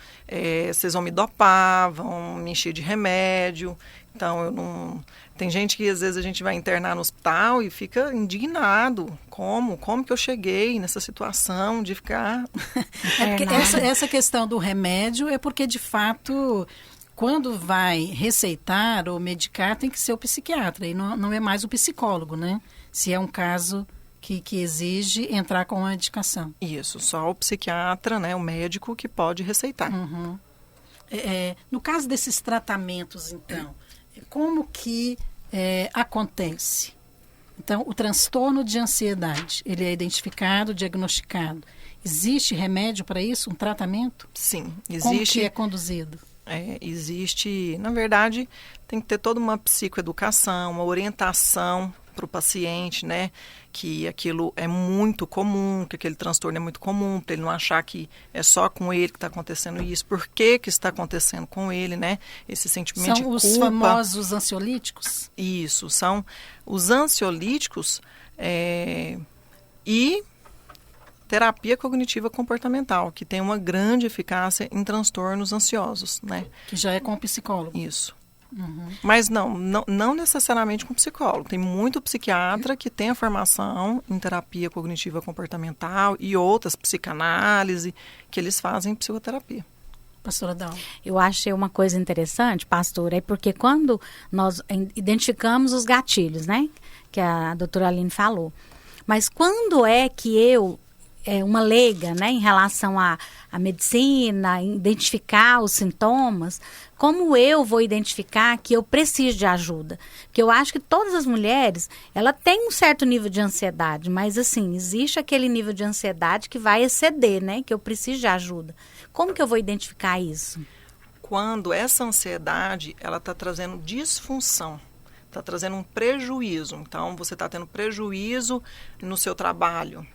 vocês vão me dopar, vão me encher de remédio. Então, eu não... Tem gente que às vezes a gente vai internar no hospital e fica indignado. Como que eu cheguei nessa situação de ficar... Porque essa questão do remédio é porque, de fato, quando vai receitar ou medicar, tem que ser o psiquiatra. E não é mais o psicólogo, né? Se é um caso que exige entrar com a medicação. Isso, só o psiquiatra, né? O médico que pode receitar. Uhum. No caso desses tratamentos, então... Como que acontece? Então, o transtorno de ansiedade, ele é identificado, diagnosticado. Existe remédio para isso? Um tratamento? Sim, existe. Como que é conduzido? Existe, na verdade, tem que ter toda uma psicoeducação, uma orientação para o paciente, né? Que aquilo é muito comum, que aquele transtorno é muito comum, para ele não achar que é só com ele que está acontecendo isso. Por que está acontecendo com ele, né? Esse sentimento de culpa. São os famosos ansiolíticos? Isso, são os ansiolíticos e terapia cognitiva comportamental, que tem uma grande eficácia em transtornos ansiosos, né? Que já é com o psicólogo. Isso. Uhum. Mas não necessariamente com psicólogo. Tem muito psiquiatra que tem a formação em terapia cognitiva comportamental e outras, psicanálise, que eles fazem psicoterapia. Pastora Dalva. Eu achei uma coisa interessante, pastora, é porque quando nós identificamos os gatilhos, né? Que a doutora Aline falou. Mas quando é que uma leiga, né, em relação à medicina, identificar os sintomas, como eu vou identificar que eu preciso de ajuda? Porque eu acho que todas as mulheres, ela tem um certo nível de ansiedade, mas assim, existe aquele nível de ansiedade que vai exceder, né, que eu preciso de ajuda. Como que eu vou identificar isso? Quando essa ansiedade, ela está trazendo disfunção, está trazendo um prejuízo. Então, você está tendo prejuízo no seu trabalho,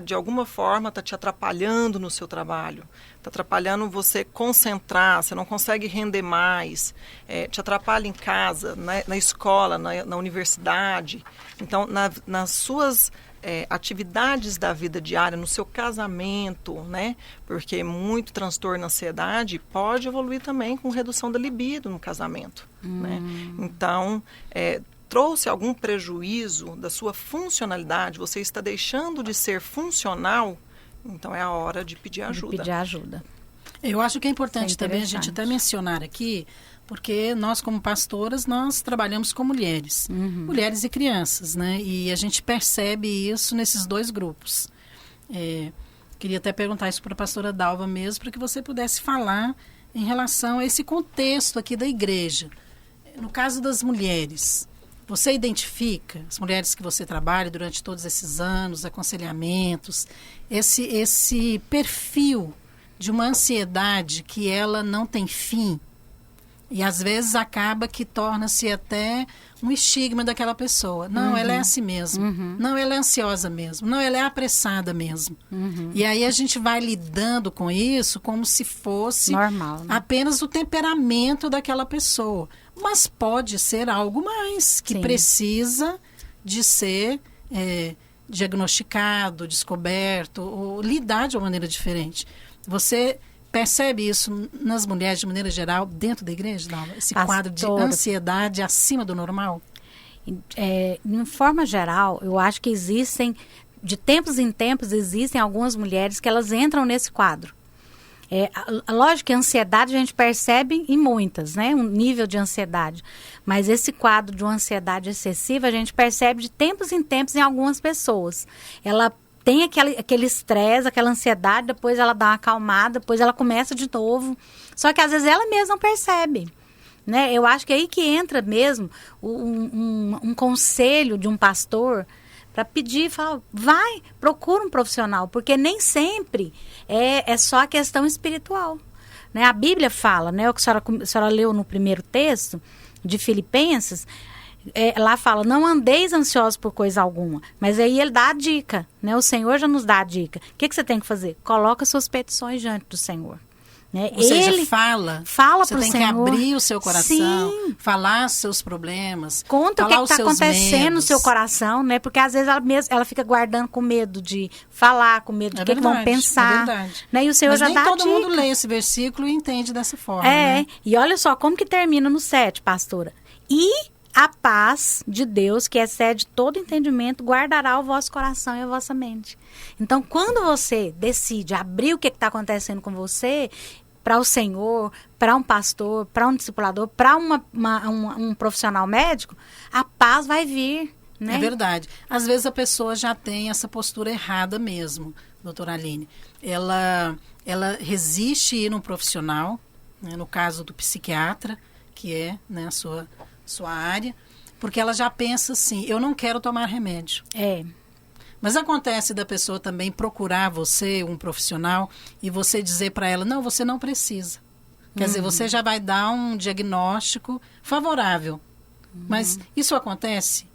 de alguma forma está te atrapalhando no seu trabalho, está atrapalhando você concentrar, você não consegue render mais, te atrapalha em casa, na escola, na universidade. Então, nas suas atividades da vida diária, no seu casamento, né? Porque muito transtorno, ansiedade pode evoluir também com redução da libido no casamento, né? Então, trouxe algum prejuízo da sua funcionalidade, você está deixando de ser funcional, então é a hora de pedir ajuda. Eu acho que é importante também a gente até mencionar aqui, porque nós como pastoras, nós trabalhamos com mulheres, mulheres e crianças, né? E a gente percebe isso nesses dois grupos. Queria até perguntar isso para a pastora Dalva mesmo, para que você pudesse falar em relação a esse contexto aqui da igreja. No caso das mulheres, você identifica, as mulheres que você trabalha durante todos esses anos, aconselhamentos, esse perfil de uma ansiedade que ela não tem fim e às vezes acaba que torna-se até um estigma daquela pessoa. Não, ela é assim mesmo. Não, ela é ansiosa mesmo. Não, ela é apressada mesmo. E aí a gente vai lidando com isso como se fosse normal, né? Apenas o temperamento daquela pessoa. Mas pode ser algo mais, que precisa de ser diagnosticado, descoberto, ou lidar de uma maneira diferente. Você percebe isso nas mulheres de maneira geral, dentro da igreja, Dalva? Esse quadro de ansiedade acima do normal? De forma geral, eu acho que existem, de tempos em tempos, existem algumas mulheres que elas entram nesse quadro. Lógico que a ansiedade a gente percebe em muitas, né? Um nível de ansiedade. Mas esse quadro de uma ansiedade excessiva a gente percebe de tempos em tempos em algumas pessoas. Ela tem aquele estresse, aquela ansiedade, depois ela dá uma acalmada, depois ela começa de novo. Só que às vezes ela mesma não percebe, né? Eu acho que é aí que entra mesmo um conselho de um pastor para pedir, fala, vai, procura um profissional, porque nem sempre é só a questão espiritual. Né? A Bíblia fala, né, o que a senhora leu no primeiro texto de Filipenses, lá fala, não andeis ansiosos por coisa alguma, mas aí ele dá a dica, né? O Senhor já nos dá a dica. O que você tem que fazer? Coloca suas petições diante do Senhor. Né? Ou seja, fala para o Senhor. Você tem que abrir o seu coração, Sim. falar seus problemas. Conta o que está acontecendo medos. no seu coração, né? Porque às vezes ela fica guardando com medo de falar, com medo de que vão pensar. É verdade. Né? E o Senhor Mas já nem dá todo a dica. mundo lê esse versículo e entende dessa forma. Né? E olha só como que termina no 7, pastora. E a paz de Deus, que excede todo entendimento, guardará o vosso coração e a vossa mente. Então, quando você decide abrir o que está acontecendo com você, para o Senhor, para um pastor, para um discipulador, para um profissional médico, a paz vai vir. Né? É verdade. Às vezes a pessoa já tem essa postura errada mesmo, doutora Aline. Ela resiste a ir num profissional, né, no caso do psiquiatra, que é, né, a sua área, porque ela já pensa assim, eu não quero tomar remédio. Mas acontece da pessoa também procurar você, um profissional, e você dizer para ela, não, você não precisa. Quer dizer, você já vai dar um diagnóstico favorável. Mas isso acontece?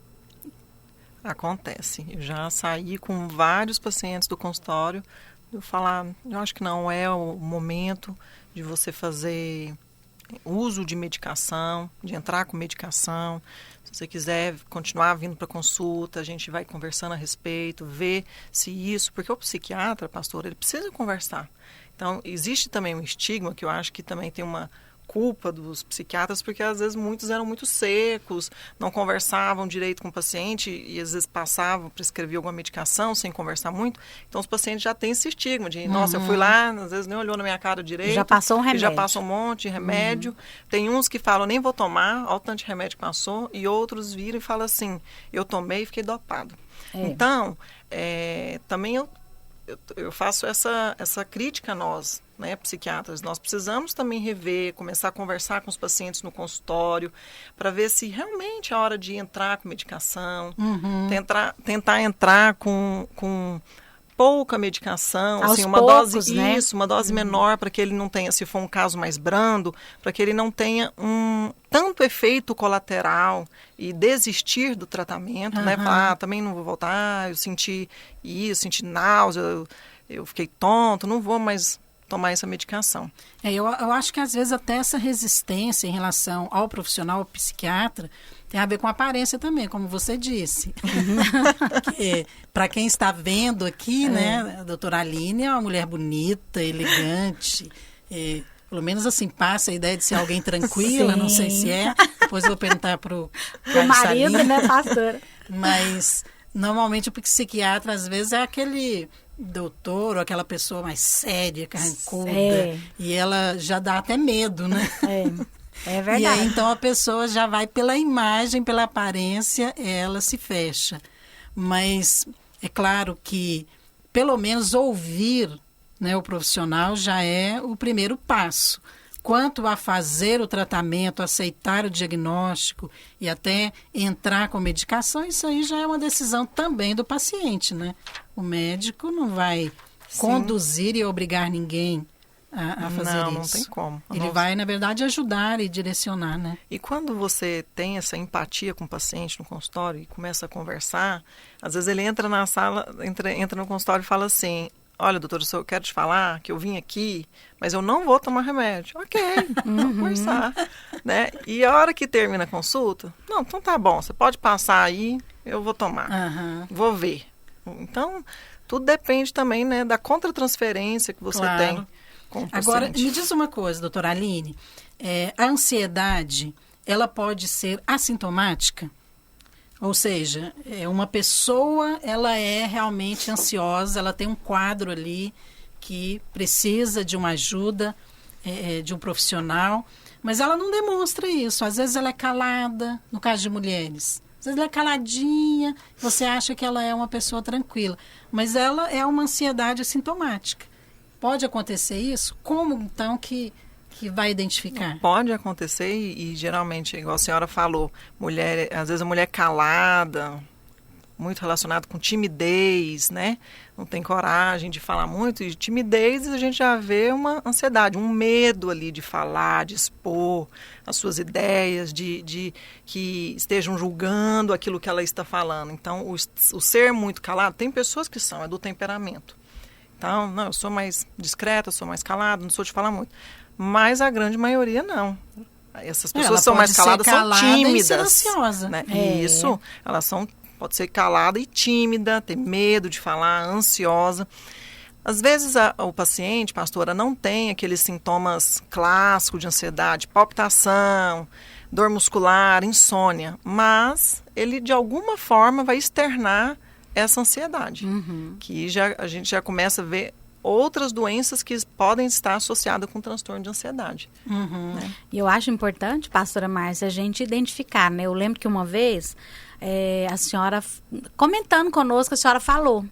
Acontece. Eu já saí com vários pacientes do consultório, eu falar, eu acho que não é o momento de você fazer uso de medicação, de entrar com medicação. Se você quiser continuar vindo para consulta, a gente vai conversando a respeito, ver se isso... Porque o psiquiatra, pastor, ele precisa conversar. Então, existe também um estigma, que eu acho que também tem uma culpa dos psiquiatras, porque às vezes muitos eram muito secos, não conversavam direito com o paciente e às vezes passavam, prescreviam alguma medicação sem conversar muito. Então, os pacientes já têm esse estigma de, nossa, eu fui lá, às vezes nem olhou na minha cara direito. Já passou um remédio. Já passou um monte de remédio. Tem uns que falam, nem vou tomar, olha o tanto de remédio que passou, e outros viram e falam assim, eu tomei e fiquei dopado. Então, também eu faço essa crítica a nós, né, psiquiatras. Nós precisamos também rever, começar a conversar com os pacientes no consultório, para ver se realmente é hora de entrar com medicação, tentar entrar com pouca medicação, aos assim, uma poucos, dose, né? uma dose menor, para que ele não tenha, se for um caso mais brando, para que ele não tenha tanto efeito colateral e desistir do tratamento, né? Falar, também não vou voltar, eu senti isso, senti náusea, eu fiquei tonto, não vou mais tomar essa medicação. Eu acho que às vezes até essa resistência em relação ao profissional, ao psiquiatra, tem a ver com a aparência também, como você disse. Para quem está vendo aqui, né, a doutora Aline é uma mulher bonita, elegante, pelo menos assim, passa a ideia de ser alguém tranquila, não sei se é. Depois eu vou perguntar para o marido, né, pastora? Mas, normalmente, o psiquiatra, às vezes, é aquele doutor ou aquela pessoa mais séria, carrancuda, e ela já dá até medo, né? É verdade. E aí, então, a pessoa já vai pela imagem, pela aparência, ela se fecha. Mas é claro que, pelo menos, ouvir, né, o profissional já é o primeiro passo. Quanto a fazer o tratamento, aceitar o diagnóstico e até entrar com medicação, isso aí já é uma decisão também do paciente, né? O médico não vai conduzir e obrigar ninguém a fazer isso. Não tem como. Ele vai, na verdade, ajudar e direcionar, né? E quando você tem essa empatia com o paciente no consultório e começa a conversar, às vezes ele entra na sala, entra no consultório e fala assim, olha, doutor, eu quero te falar que eu vim aqui, mas eu não vou tomar remédio. Ok, vamos conversar. Né? E a hora que termina a consulta, não, então tá bom, você pode passar aí, eu vou tomar. Vou ver. Então, tudo depende também, né, da contratransferência que você tem com o paciente. Agora, me diz uma coisa, doutora Aline, a ansiedade, ela pode ser assintomática? Ou seja, uma pessoa, ela é realmente ansiosa, ela tem um quadro ali que precisa de uma ajuda de um profissional, mas ela não demonstra isso. Às vezes ela é calada, no caso de mulheres. Às vezes ela é caladinha, você acha que ela é uma pessoa tranquila, mas ela é uma ansiedade assintomática. Pode acontecer isso? Como, então, que vai identificar? Pode acontecer e geralmente, igual a senhora falou, às vezes a mulher calada, muito relacionado com timidez, né? Não tem coragem de falar muito. E timidez a gente já vê uma ansiedade, um medo ali de falar, de expor as suas ideias, de que estejam julgando aquilo que ela está falando. Então, o ser muito calado, tem pessoas que são, é do temperamento. Então, não, eu sou mais discreta, eu sou mais calada, não sou de falar muito. Mas a grande maioria não. Essas pessoas são mais caladas, são tímidas. Silenciosa. Né? Isso, elas pode ser calada e tímida, ter medo de falar, ansiosa. Às vezes o paciente, pastora, não tem aqueles sintomas clássicos de ansiedade, palpitação, dor muscular, insônia, mas ele de alguma forma vai externar essa ansiedade, que a gente já começa a ver outras doenças que podem estar associadas com transtorno de ansiedade. Né? E eu acho importante, pastora Márcia, a gente identificar, né? Eu lembro que uma vez, a senhora, comentando conosco, a senhora falou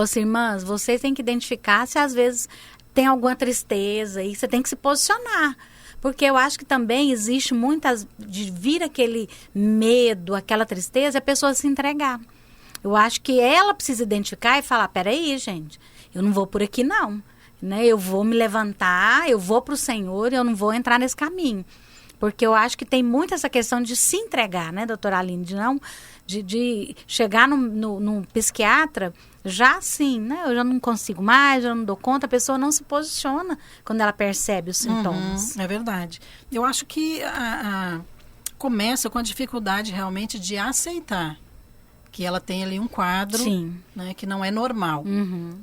assim, irmãs, vocês têm que identificar se às vezes tem alguma tristeza e você tem que se posicionar. Porque eu acho que também existe de vir aquele medo, aquela tristeza, a pessoa se entregar. Eu acho que ela precisa identificar e falar, peraí, gente, eu não vou por aqui não, né? Eu vou me levantar, eu vou para o Senhor, eu não vou entrar nesse caminho. Porque eu acho que tem muito essa questão de se entregar, né, doutora Aline? De chegar num psiquiatra já assim, né? Eu já não consigo mais, eu não dou conta, a pessoa não se posiciona quando ela percebe os sintomas. É verdade. Eu acho que começa com a dificuldade realmente de aceitar que ela tem ali um quadro, né, que não é normal.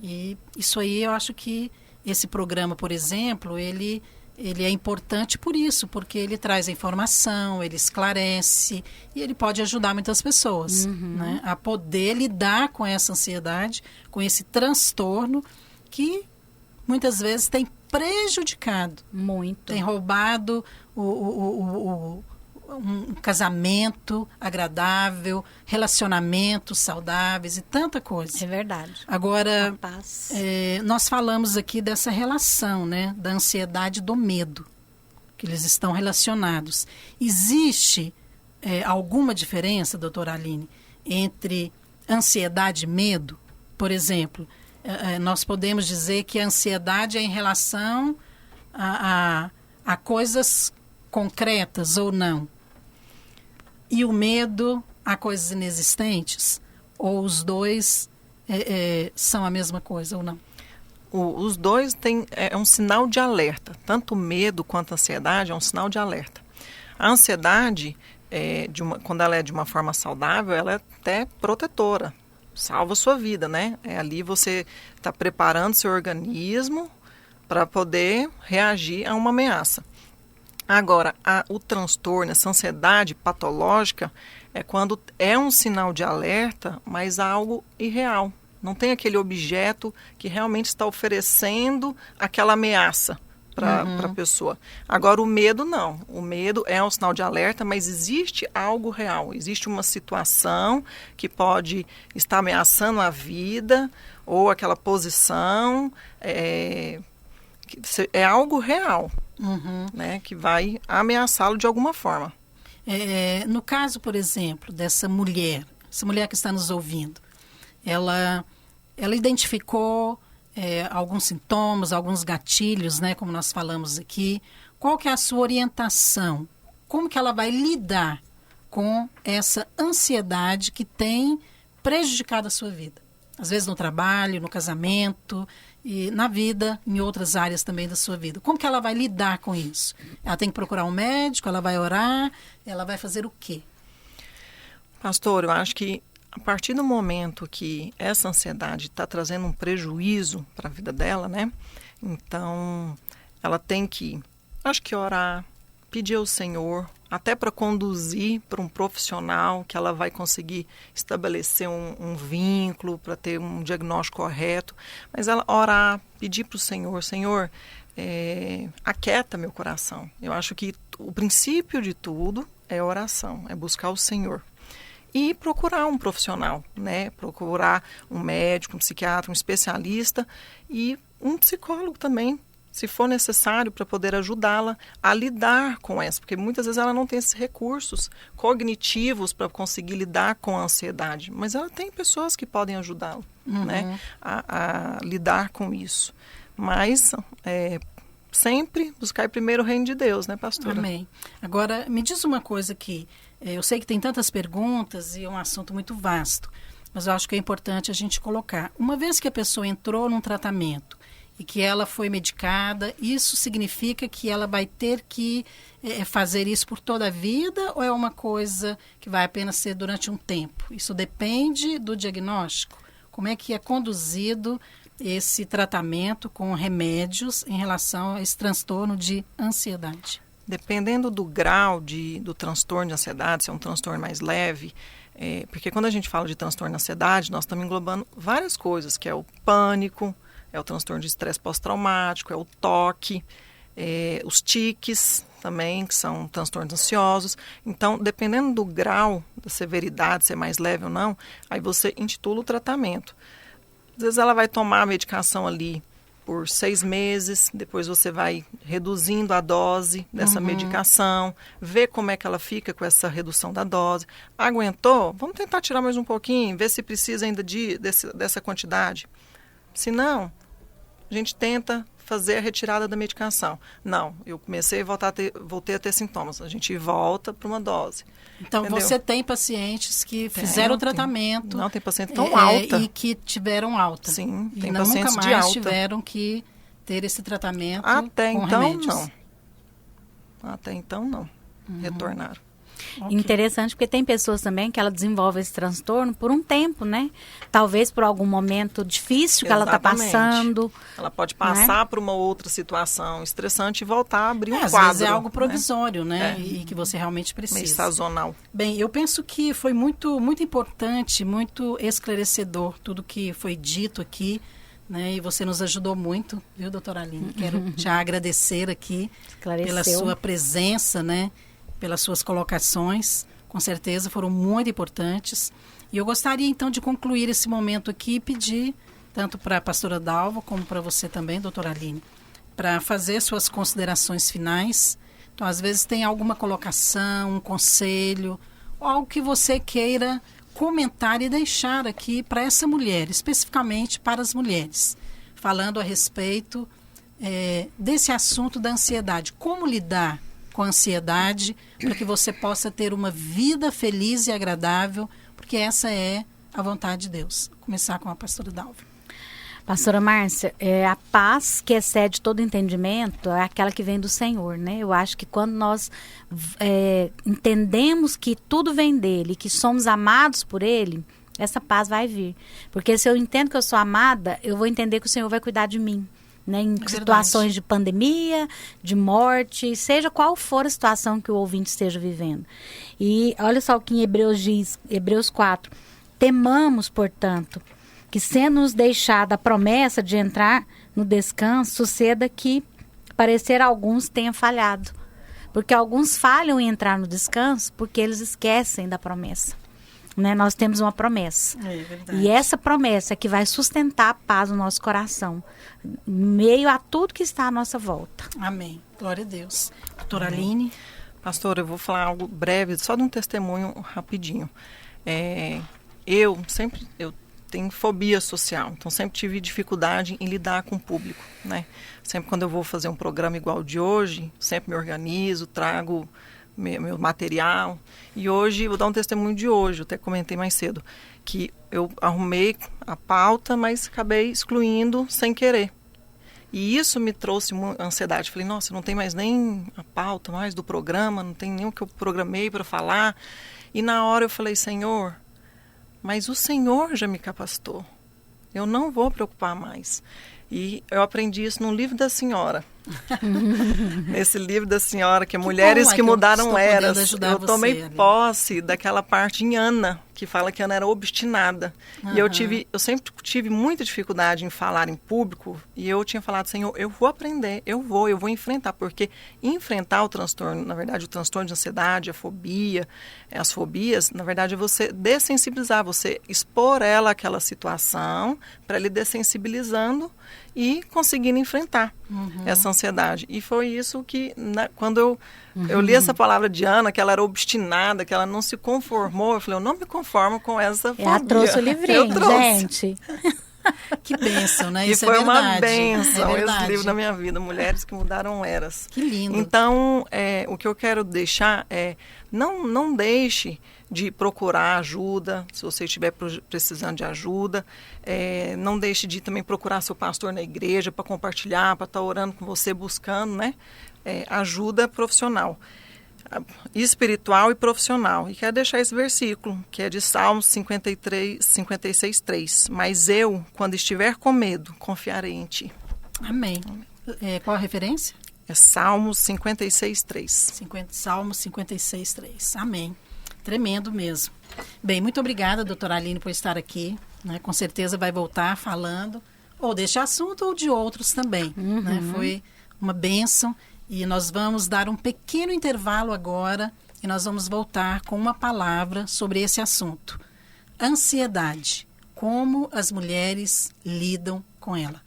E isso aí eu acho que esse programa, por exemplo, ele é importante por isso, porque ele traz a informação, ele esclarece e ele pode ajudar muitas pessoas, né, a poder lidar com essa ansiedade, com esse transtorno que muitas vezes tem prejudicado. Muito. Tem roubado um casamento agradável, relacionamentos saudáveis e tanta coisa. É verdade. Agora, nós falamos aqui dessa relação, né, da ansiedade e do medo, que eles estão relacionados. Existe alguma diferença, doutora Aline, entre ansiedade e medo? Por exemplo, nós podemos dizer que a ansiedade é em relação a coisas concretas ou não? E o medo a coisas inexistentes? Ou os dois são a mesma coisa ou não? Os dois é um sinal de alerta. Tanto o medo quanto a ansiedade é um sinal de alerta. A ansiedade, quando ela é de uma forma saudável, ela é até protetora. Salva a sua vida, né? Ali você está preparando seu organismo para poder reagir a uma ameaça. Agora, o transtorno, essa ansiedade patológica, é quando é um sinal de alerta, mas algo irreal. Não tem aquele objeto que realmente está oferecendo aquela ameaça para a pessoa. Agora, o medo não. O medo é um sinal de alerta, mas existe algo real. Existe uma situação que pode estar ameaçando a vida ou aquela posição. É algo real. Né, que vai ameaçá-lo de alguma forma. No caso, por exemplo, dessa mulher, essa mulher que está nos ouvindo, ela identificou alguns sintomas, alguns gatilhos, né, como nós falamos aqui. Qual que é a sua orientação? Como que ela vai lidar com essa ansiedade que tem prejudicado a sua vida? Às vezes no trabalho, no casamento e na vida, em outras áreas também da sua vida. Como que ela vai lidar com isso? Ela tem que procurar um médico, ela vai orar, ela vai fazer o quê? Pastor, eu acho que a partir do momento que essa ansiedade está trazendo um prejuízo para a vida dela, né? Então, ela tem que, acho que orar, pedir ao Senhor, até para conduzir para um profissional que ela vai conseguir estabelecer um vínculo, para ter um diagnóstico correto. Mas ela orar, pedir para o Senhor, Senhor, aquieta meu coração. Eu acho que o princípio de tudo é oração, é buscar o Senhor. E procurar um profissional, né? Procurar um médico, um psiquiatra, um especialista e um psicólogo também. se for necessário, para poder ajudá-la a lidar com essa, porque muitas vezes ela não tem esses recursos cognitivos para conseguir lidar com a ansiedade, mas ela tem pessoas que podem ajudá-la, né, a lidar com isso. Mas sempre buscar primeiro o reino de Deus, né, pastora? Amém. Agora, me diz uma coisa aqui. Eu sei que tem tantas perguntas e é um assunto muito vasto, mas eu acho que é importante a gente colocar. Uma vez que a pessoa entrou num tratamento e que ela foi medicada, isso significa que ela vai ter que fazer isso por toda a vida ou é uma coisa que vai apenas ser durante um tempo? Isso depende do diagnóstico. Como é que é conduzido esse tratamento com remédios em relação a esse transtorno de ansiedade? Dependendo do grau do transtorno de ansiedade, se é um transtorno mais leve, porque quando a gente fala de transtorno de ansiedade, nós estamos englobando várias coisas, que é o pânico, é o transtorno de estresse pós-traumático, é o toque, os tiques também, que são transtornos ansiosos. Então, dependendo do grau, da severidade, se é mais leve ou não, aí você intitula o tratamento. Às vezes ela vai tomar a medicação ali por 6 meses, depois você vai reduzindo a dose dessa medicação, ver como é que ela fica com essa redução da dose. Aguentou? Vamos tentar tirar mais um pouquinho, ver se precisa ainda dessa quantidade. Se não, a gente tenta fazer a retirada da medicação. Não, eu comecei a voltei a ter sintomas. A gente volta para uma dose. Então, entendeu? Você tem pacientes que fizeram o tratamento. Não, tem paciente tão alta. E que tiveram alta. Sim, tem e pacientes nunca de mais alta. Tiveram que ter esse tratamento até com então, remédios. não. Até então, não. Retornaram. Okay. Interessante, porque tem pessoas também que ela desenvolve esse transtorno por um tempo, né? Talvez por algum momento difícil que ela está passando. Ela pode passar, né, por uma outra situação estressante e voltar a abrir um quadro. Às vezes é algo provisório, né? E que você realmente precisa. Meio sazonal. Bem, eu penso que foi muito, muito importante, muito esclarecedor tudo que foi dito aqui, né? E você nos ajudou muito, viu, doutora Aline? Quero já agradecer aqui pela sua presença, né? Pelas suas colocações, com certeza foram muito importantes. E eu gostaria então de concluir esse momento aqui e pedir, tanto para a pastora Dalva como para você também, doutora Aline, para fazer suas considerações finais. Então, às vezes tem alguma colocação, um conselho, ou algo que você queira comentar e deixar aqui para essa mulher, especificamente para as mulheres, falando a respeito desse assunto da ansiedade. Como lidar com a ansiedade para que você possa ter uma vida feliz e agradável, porque essa é a vontade de Deus. Vou começar com a pastora Dalva. Pastora Márcia, a paz que excede todo entendimento é aquela que vem do Senhor, né? Eu acho que quando nós entendemos que tudo vem dele, que somos amados por ele, essa paz vai vir. Porque se eu entendo que eu sou amada, eu vou entender que o Senhor vai cuidar de mim. Né, em situações de pandemia, de morte, seja qual for a situação que o ouvinte esteja vivendo. E olha só o que em Hebreus diz, Hebreus 4. Temamos, portanto, que sendo-nos deixada a promessa de entrar no descanso, suceda que parecer alguns tenha falhado. Porque alguns falham em entrar no descanso porque eles esquecem da promessa. Né? Nós temos uma promessa. É verdade. E essa promessa é que vai sustentar a paz no nosso coração, meio a tudo que está à nossa volta. Amém. Glória a Deus. Doutora Aline. Pastor, eu vou falar algo breve, só de um testemunho rapidinho. Eu tenho fobia social, então sempre tive dificuldade em lidar com o público, né? Sempre quando eu vou fazer um programa igual o de hoje, sempre me organizo, trago meu material. E hoje, vou dar um testemunho de hoje, eu até comentei mais cedo, que eu arrumei a pauta, mas acabei excluindo sem querer. E isso me trouxe uma ansiedade. Falei, nossa, não tem mais nem a pauta mais do programa, não tem nem o que eu programei para falar. E na hora eu falei, Senhor, mas o Senhor já me capacitou. Eu não vou preocupar mais. E eu aprendi isso num livro da senhora. Esse livro da senhora, que é Mulheres que Mudaram Eras. Eu tomei posse daquela parte em Ana, que fala que Ana era obstinada. E eu sempre tive muita dificuldade em falar em público, e eu tinha falado, Senhor, eu vou aprender, eu vou enfrentar, porque enfrentar o transtorno, na verdade o transtorno de ansiedade, a fobia, as fobias, na verdade é você dessensibilizar, você expor ela àquela situação, para ele dessensibilizando e conseguindo enfrentar. essa ansiedade. E foi isso que, quando eu li essa palavra de Ana, que ela era obstinada, que ela não se conformou, eu falei, eu não me conformo com essa fobia. Ela trouxe o livrinho, gente. Que bênção, né? E Isso foi é verdade. uma bênção É esse livro na minha vida, Mulheres que Mudaram Eras. Que lindo. Então, o que eu quero deixar é, não deixe de procurar ajuda, se você estiver precisando de ajuda. Não deixe de também procurar seu pastor na igreja para compartilhar, para estar orando com você, buscando, né? Ajuda profissional, espiritual e profissional. E quero deixar esse versículo, que é de Salmos 56:3. Mas eu, quando estiver com medo, confiarei em ti. Amém. Qual a referência? É Salmos 56:3. Salmos 56:3. Amém. Tremendo mesmo. Bem, muito obrigada, doutora Aline, por estar aqui. Né? Com certeza vai voltar falando ou deste assunto ou de outros também. Né? Foi uma bênção. E nós vamos dar um pequeno intervalo agora e nós vamos voltar com uma palavra sobre esse assunto. Ansiedade. Como as mulheres lidam com ela.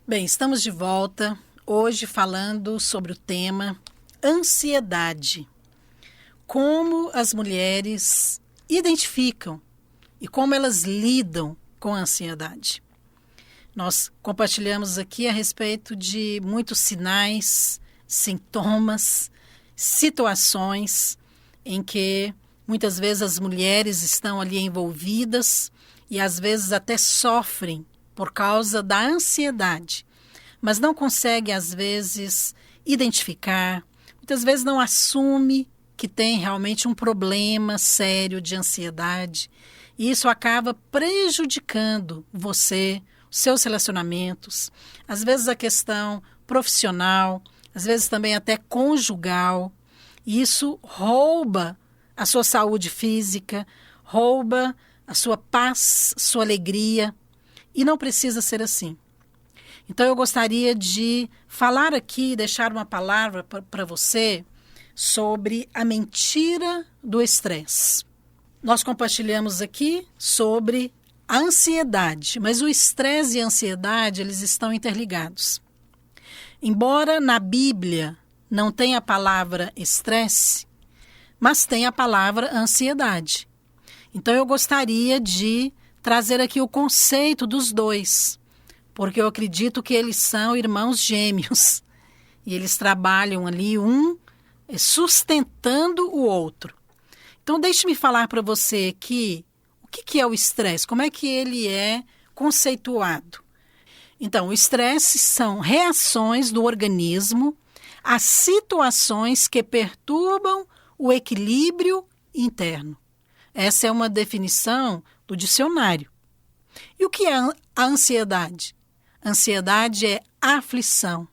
Bem, estamos de volta, hoje falando sobre o tema ansiedade. Como as mulheres identificam e como elas lidam com a ansiedade. Nós compartilhamos aqui a respeito de muitos sinais, sintomas, situações em que muitas vezes as mulheres estão ali envolvidas e às vezes até sofrem por causa da ansiedade, mas não consegue às vezes identificar, muitas vezes não assume que tem realmente um problema sério de ansiedade e isso acaba prejudicando você, os seus relacionamentos, às vezes a questão profissional, às vezes também até conjugal. E isso rouba a sua saúde física, rouba a sua paz, sua alegria e não precisa ser assim. Então eu gostaria de falar aqui, deixar uma palavra para você sobre a mentira do estresse. Nós compartilhamos aqui sobre a ansiedade, mas o estresse e a ansiedade, eles estão interligados. Embora na Bíblia não tenha a palavra estresse, mas tem a palavra ansiedade. Então eu gostaria de trazer aqui o conceito dos dois, porque eu acredito que eles são irmãos gêmeos e eles trabalham ali um sustentando o outro. Então, deixe-me falar para você aqui o que é o estresse, como é que ele é conceituado. Então, o estresse são reações do organismo a situações que perturbam o equilíbrio interno. Essa é uma definição do dicionário. E o que é a ansiedade? Ansiedade é aflição.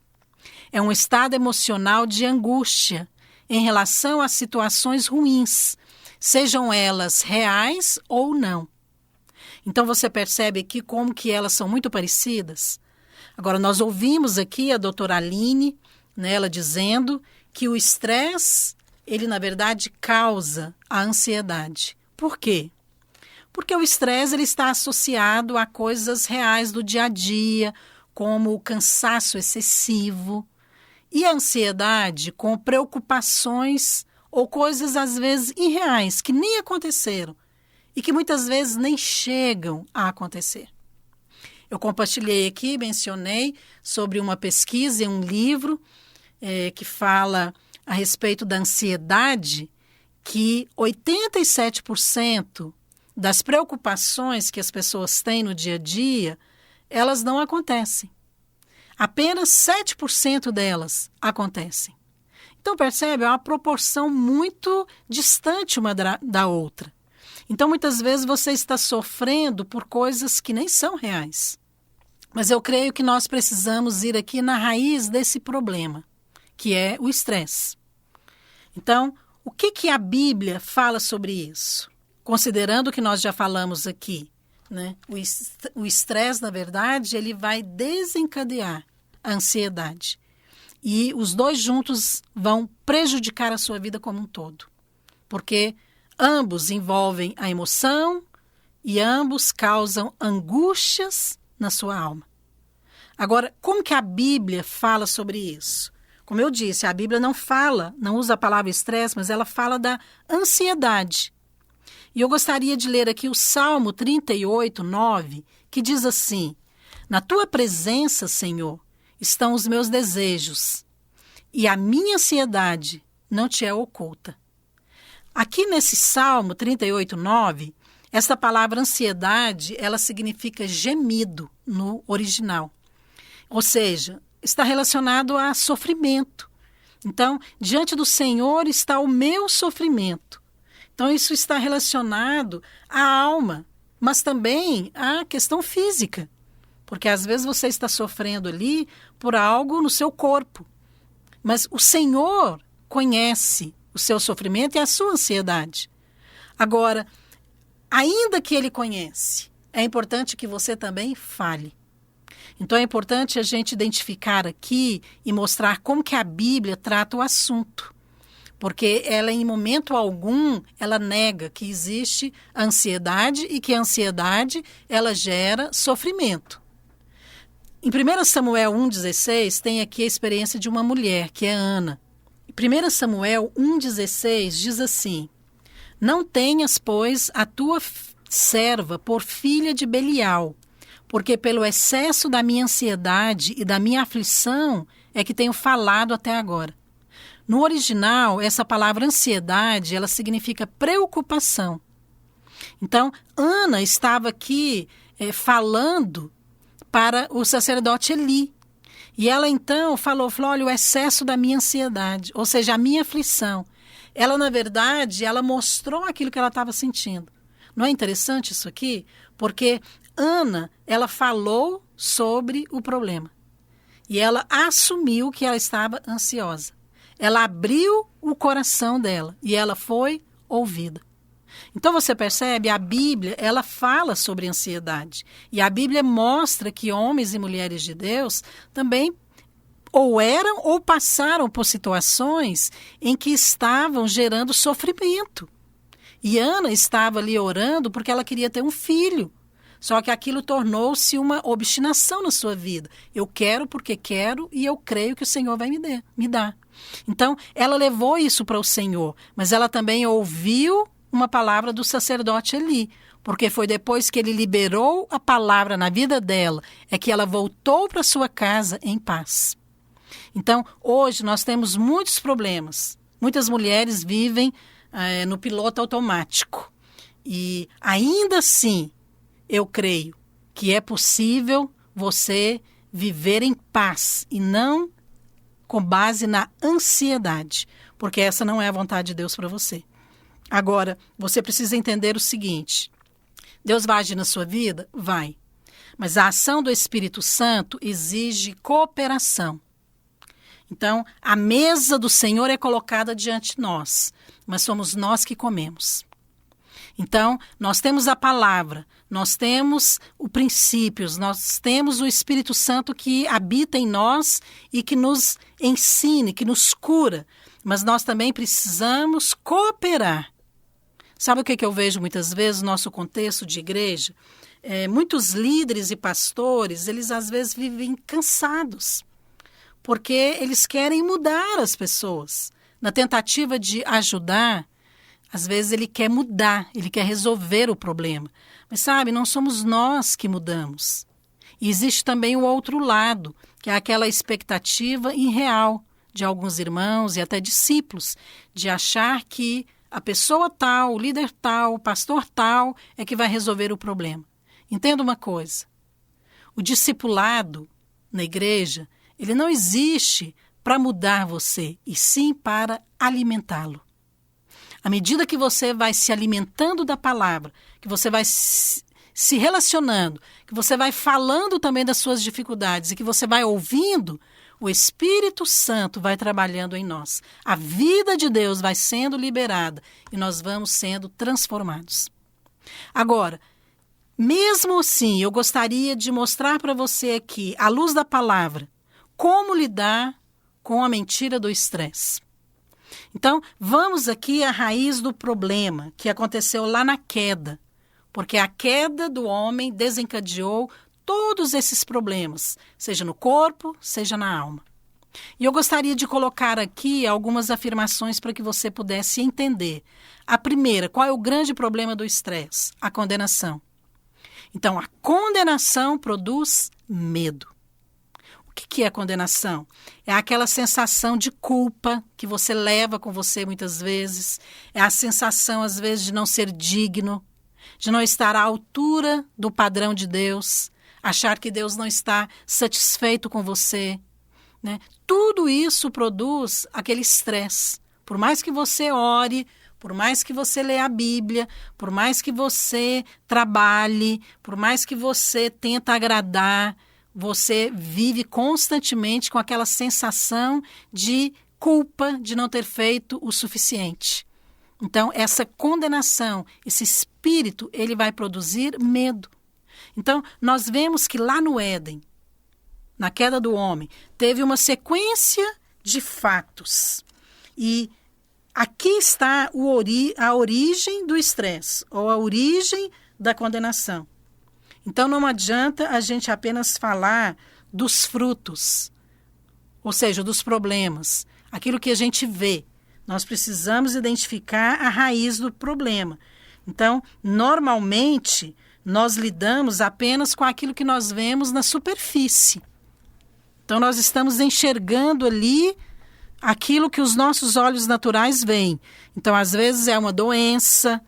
É um estado emocional de angústia em relação a situações ruins, sejam elas reais ou não. Então você percebe aqui como que elas são muito parecidas. Agora nós ouvimos aqui a doutora Aline, né, ela dizendo que o estresse, ele na verdade causa a ansiedade. Por quê? Porque o estresse ele está associado a coisas reais do dia a dia, como o cansaço excessivo, e a ansiedade com preocupações ou coisas às vezes irreais, que nem aconteceram e que muitas vezes nem chegam a acontecer. Eu compartilhei aqui, mencionei sobre uma pesquisa em um livro que fala a respeito da ansiedade, que 87% das preocupações que as pessoas têm no dia a dia, elas não acontecem. Apenas 7% delas acontecem. Então, percebe? É uma proporção muito distante uma da outra. Então, muitas vezes você está sofrendo por coisas que nem são reais. Mas eu creio que nós precisamos ir aqui na raiz desse problema, que é o estresse. Então, o que a Bíblia fala sobre isso? Considerando que nós já falamos aqui, né? O estresse, na verdade, ele vai desencadear a ansiedade. e os dois juntos vão prejudicar a sua vida como um todo. Porque ambos envolvem a emoção e ambos causam angústias na sua alma. Agora, como que a Bíblia fala sobre isso? Como eu disse, a Bíblia não usa a palavra estresse, mas ela fala da ansiedade. E eu gostaria de ler aqui o Salmo 38, 9, que diz assim: na tua presença, Senhor, estão os meus desejos, e a minha ansiedade não te é oculta. Aqui nesse Salmo 38, 9, essa palavra ansiedade, ela significa gemido no original. Ou seja, está relacionado a sofrimento. Então, diante do Senhor está o meu sofrimento. Então, isso está relacionado à alma, mas também à questão física. Porque às vezes você está sofrendo ali por algo no seu corpo. Mas o Senhor conhece o seu sofrimento e a sua ansiedade. Agora, ainda que Ele conhece, é importante que você também fale. Então é importante a gente identificar aqui e mostrar como que a Bíblia trata o assunto. Porque ela, em momento algum, ela nega que existe ansiedade e que a ansiedade, ela gera sofrimento. Em 1 Samuel 1,16, tem aqui a experiência de uma mulher, que é Ana. Em 1 Samuel 1,16 diz assim: não tenhas, pois, a tua serva por filha de Belial, porque pelo excesso da minha ansiedade e da minha aflição é que tenho falado até agora. No original, essa palavra ansiedade, ela significa preocupação. Então, Ana estava aqui falando para o sacerdote Eli. E ela então falou, olha, o excesso da minha ansiedade, ou seja, a minha aflição. Ela, na verdade, ela mostrou aquilo que ela estava sentindo. Não é interessante isso aqui? Porque Ana, ela falou sobre o problema. E ela assumiu que ela estava ansiosa. Ela abriu o coração dela e ela foi ouvida. Então você percebe, a Bíblia, ela fala sobre ansiedade. E a Bíblia mostra que homens e mulheres de Deus também ou eram ou passaram por situações em que estavam gerando sofrimento. E Ana estava ali orando porque ela queria ter um filho. Só que aquilo tornou-se uma obstinação na sua vida. Eu quero porque quero e eu creio que o Senhor vai me dar. Então, ela levou isso para o Senhor, mas ela também ouviu uma palavra do sacerdote Eli, porque foi depois que ele liberou a palavra na vida dela, é que ela voltou para sua casa em paz. Então, hoje nós temos muitos problemas. Muitas mulheres vivem no piloto automático. E ainda assim, eu creio que é possível você viver em paz e não com base na ansiedade, porque essa não é a vontade de Deus para você. Agora, você precisa entender o seguinte: Deus vai agir na sua vida? Vai. Mas a ação do Espírito Santo exige cooperação. Então, a mesa do Senhor é colocada diante de nós, mas somos nós que comemos. Então, nós temos a palavra, nós temos os princípios, nós temos o Espírito Santo que habita em nós e que nos ensine, que nos cura, mas nós também precisamos cooperar. Sabe o que eu vejo muitas vezes no nosso contexto de igreja? Muitos líderes e pastores, eles às vezes vivem cansados, porque eles querem mudar as pessoas. Na tentativa de ajudar, às vezes ele quer mudar, ele quer resolver o problema. Mas sabe, não somos nós que mudamos. E existe também o outro lado, que é aquela expectativa irreal de alguns irmãos e até discípulos, de achar que a pessoa tal, o líder tal, o pastor tal é que vai resolver o problema. Entenda uma coisa, o discipulado na igreja, ele não existe para mudar você, e sim para alimentá-lo. À medida que você vai se alimentando da palavra, que você vai se relacionando, que você vai falando também das suas dificuldades e que você vai ouvindo, o Espírito Santo vai trabalhando em nós. A vida de Deus vai sendo liberada e nós vamos sendo transformados. Agora, mesmo assim, eu gostaria de mostrar para você aqui, à luz da palavra, como lidar com a mentira do estresse. Então, vamos aqui à raiz do problema que aconteceu lá na queda, porque a queda do homem desencadeou todos esses problemas, seja no corpo, seja na alma. E eu gostaria de colocar aqui algumas afirmações para que você pudesse entender. A primeira, qual é o grande problema do estresse? A condenação. Então, a condenação produz medo. O que é a condenação? É aquela sensação de culpa que você leva com você muitas vezes. É a sensação, às vezes, de não ser digno, de não estar à altura do padrão de Deus, achar que Deus não está satisfeito com você, né? Tudo isso produz aquele estresse. Por mais que você ore, por mais que você leia a Bíblia, por mais que você trabalhe, por mais que você tenta agradar, você vive constantemente com aquela sensação de culpa de não ter feito o suficiente. Então, essa condenação, esse espírito, ele vai produzir medo. Então, nós vemos que lá no Éden, na queda do homem, teve uma sequência de fatos. E aqui está a origem do estresse, ou a origem da condenação. Então, não adianta a gente apenas falar dos frutos, ou seja, dos problemas, aquilo que a gente vê. Nós precisamos identificar a raiz do problema. Então, normalmente, nós lidamos apenas com aquilo que nós vemos na superfície. Então, nós estamos enxergando ali aquilo que os nossos olhos naturais veem. Então, às vezes é uma doença,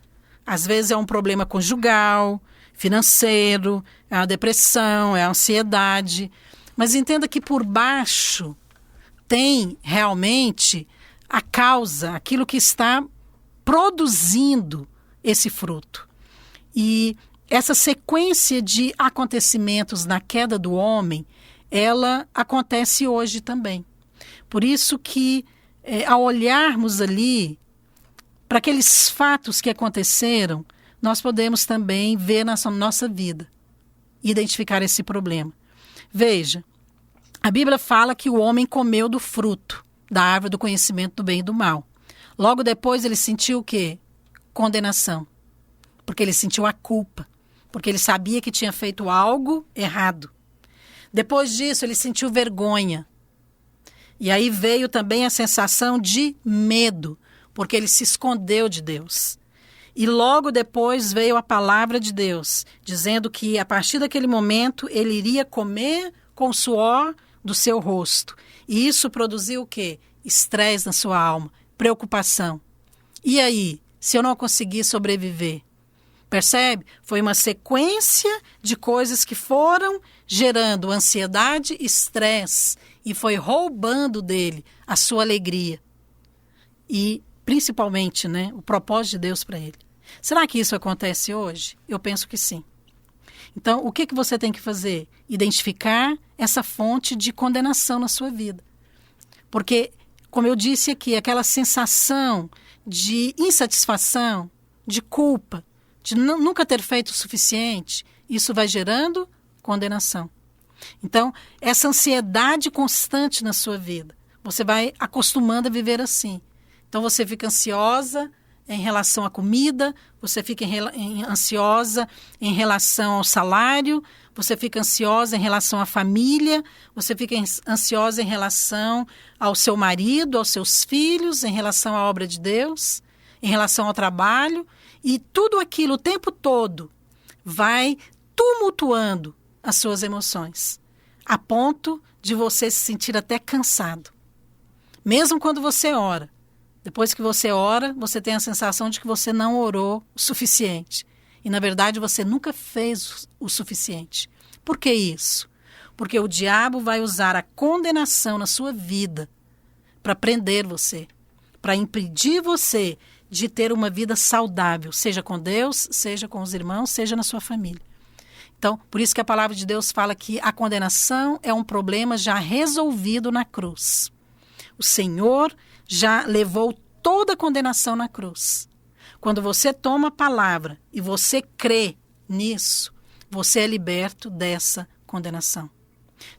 às vezes é um problema conjugal, financeiro, é a depressão, é a ansiedade. Mas entenda que por baixo tem realmente a causa, aquilo que está produzindo esse fruto. E essa sequência de acontecimentos na queda do homem, ela acontece hoje também. Por isso que, ao olharmos ali para aqueles fatos que aconteceram, nós podemos também ver na nossa vida, identificar esse problema. Veja, a Bíblia fala que o homem comeu do fruto da árvore do conhecimento do bem e do mal. Logo depois ele sentiu o quê? Condenação. Porque ele sentiu a culpa. Porque ele sabia que tinha feito algo errado. Depois disso ele sentiu vergonha. E aí veio também a sensação de medo, porque ele se escondeu de Deus. E logo depois veio a palavra de Deus, dizendo que a partir daquele momento ele iria comer com o suor do seu rosto. E isso produziu o quê? Estresse na sua alma, preocupação. E aí, se eu não conseguir sobreviver? Percebe? Foi uma sequência de coisas que foram gerando ansiedade, estresse, e foi roubando dele a sua alegria. E, principalmente, né, o propósito de Deus para ele. Será que isso acontece hoje? Eu penso que sim. Então, o que você tem que fazer? Identificar essa fonte de condenação na sua vida. Porque, como eu disse aqui, aquela sensação de insatisfação, de culpa, de nunca ter feito o suficiente, isso vai gerando condenação. Então, essa ansiedade constante na sua vida, você vai acostumando a viver assim. Então, você fica ansiosa em relação à comida, você fica ansiosa em relação ao salário, você fica ansiosa em relação à família, você fica ansiosa em relação ao seu marido, aos seus filhos, em relação à obra de Deus, em relação ao trabalho, e tudo aquilo o tempo todo vai tumultuando as suas emoções, a ponto de você se sentir até cansado. Mesmo quando você ora, depois que você ora, você tem a sensação de que você não orou o suficiente. E, na verdade, você nunca fez o suficiente. Por que isso? Porque o diabo vai usar a condenação na sua vida para prender você, para impedir você de ter uma vida saudável, seja com Deus, seja com os irmãos, seja na sua família. Então, por isso que a palavra de Deus fala que a condenação é um problema já resolvido na cruz. O Senhor já levou toda a condenação na cruz. Quando você toma a palavra e você crê nisso, você é liberto dessa condenação.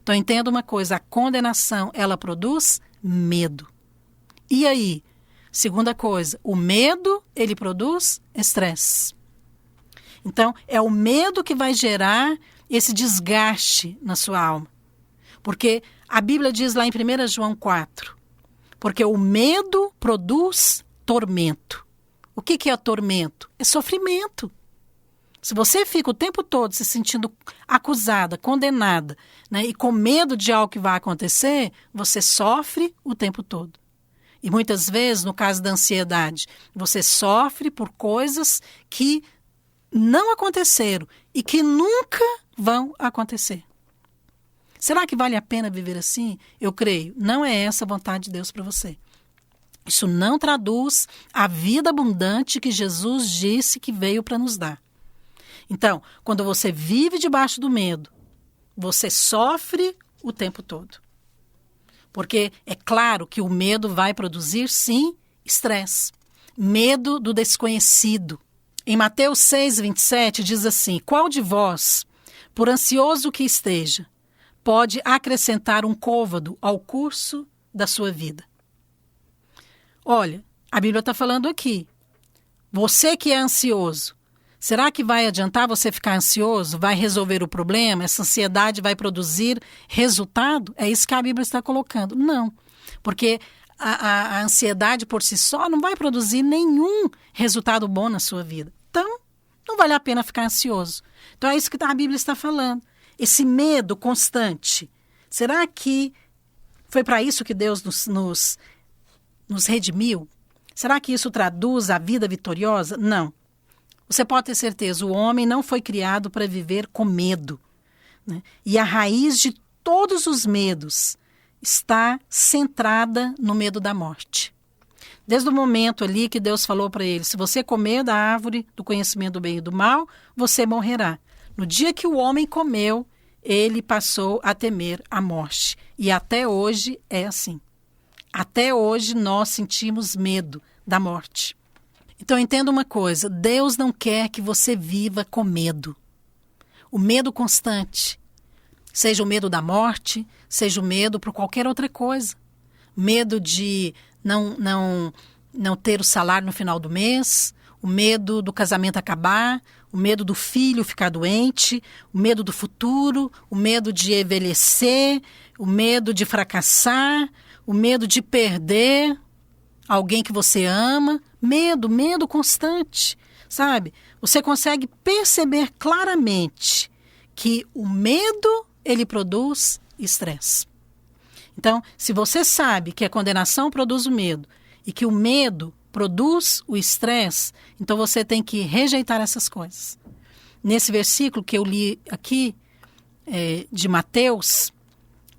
Então, entenda uma coisa, a condenação, ela produz medo. E aí? Segunda coisa, o medo, ele produz estresse. Então, é o medo que vai gerar esse desgaste na sua alma. Porque a Bíblia diz lá em 1 João 4, porque o medo produz tormento. O que é tormento? É sofrimento. Se você fica o tempo todo se sentindo acusada, condenada, né, e com medo de algo que vai acontecer, você sofre o tempo todo. E muitas vezes, no caso da ansiedade, você sofre por coisas que não aconteceram e que nunca vão acontecer. Será que vale a pena viver assim? Eu creio. Não é essa a vontade de Deus para você. Isso não traduz a vida abundante que Jesus disse que veio para nos dar. Então, quando você vive debaixo do medo, você sofre o tempo todo. Porque é claro que o medo vai produzir, sim, estresse. Medo do desconhecido. Em Mateus 6:27 diz assim: qual de vós, por ansioso que esteja, pode acrescentar um côvado ao curso da sua vida? Olha, a Bíblia está falando aqui. Você que é ansioso, será que vai adiantar você ficar ansioso? Vai resolver o problema? Essa ansiedade vai produzir resultado? É isso que a Bíblia está colocando. Não, porque a ansiedade por si só não vai produzir nenhum resultado bom na sua vida. Então, não vale a pena ficar ansioso. Então, é isso que a Bíblia está falando. Esse medo constante. Será que foi para isso que Deus nos redimiu? Será que isso traduz a vida vitoriosa? Não. Você pode ter certeza, o homem não foi criado para viver com medo, né? E a raiz de todos os medos está centrada no medo da morte. Desde o momento ali que Deus falou para ele, se você comer da árvore do conhecimento do bem e do mal, você morrerá. No dia que o homem comeu, ele passou a temer a morte. E até hoje é assim. Até hoje nós sentimos medo da morte. Então entenda uma coisa, Deus não quer que você viva com medo. O medo constante, seja o medo da morte, seja o medo por qualquer outra coisa. Medo de não ter o salário no final do mês, o medo do casamento acabar, o medo do filho ficar doente, o medo do futuro, o medo de envelhecer, o medo de fracassar, o medo de perder alguém que você ama. Medo constante, sabe? Você consegue perceber claramente que o medo, ele produz estresse. Então, se você sabe que a condenação produz o medo e que o medo produz o estresse, então você tem que rejeitar essas coisas. Nesse versículo que eu li aqui, de Mateus,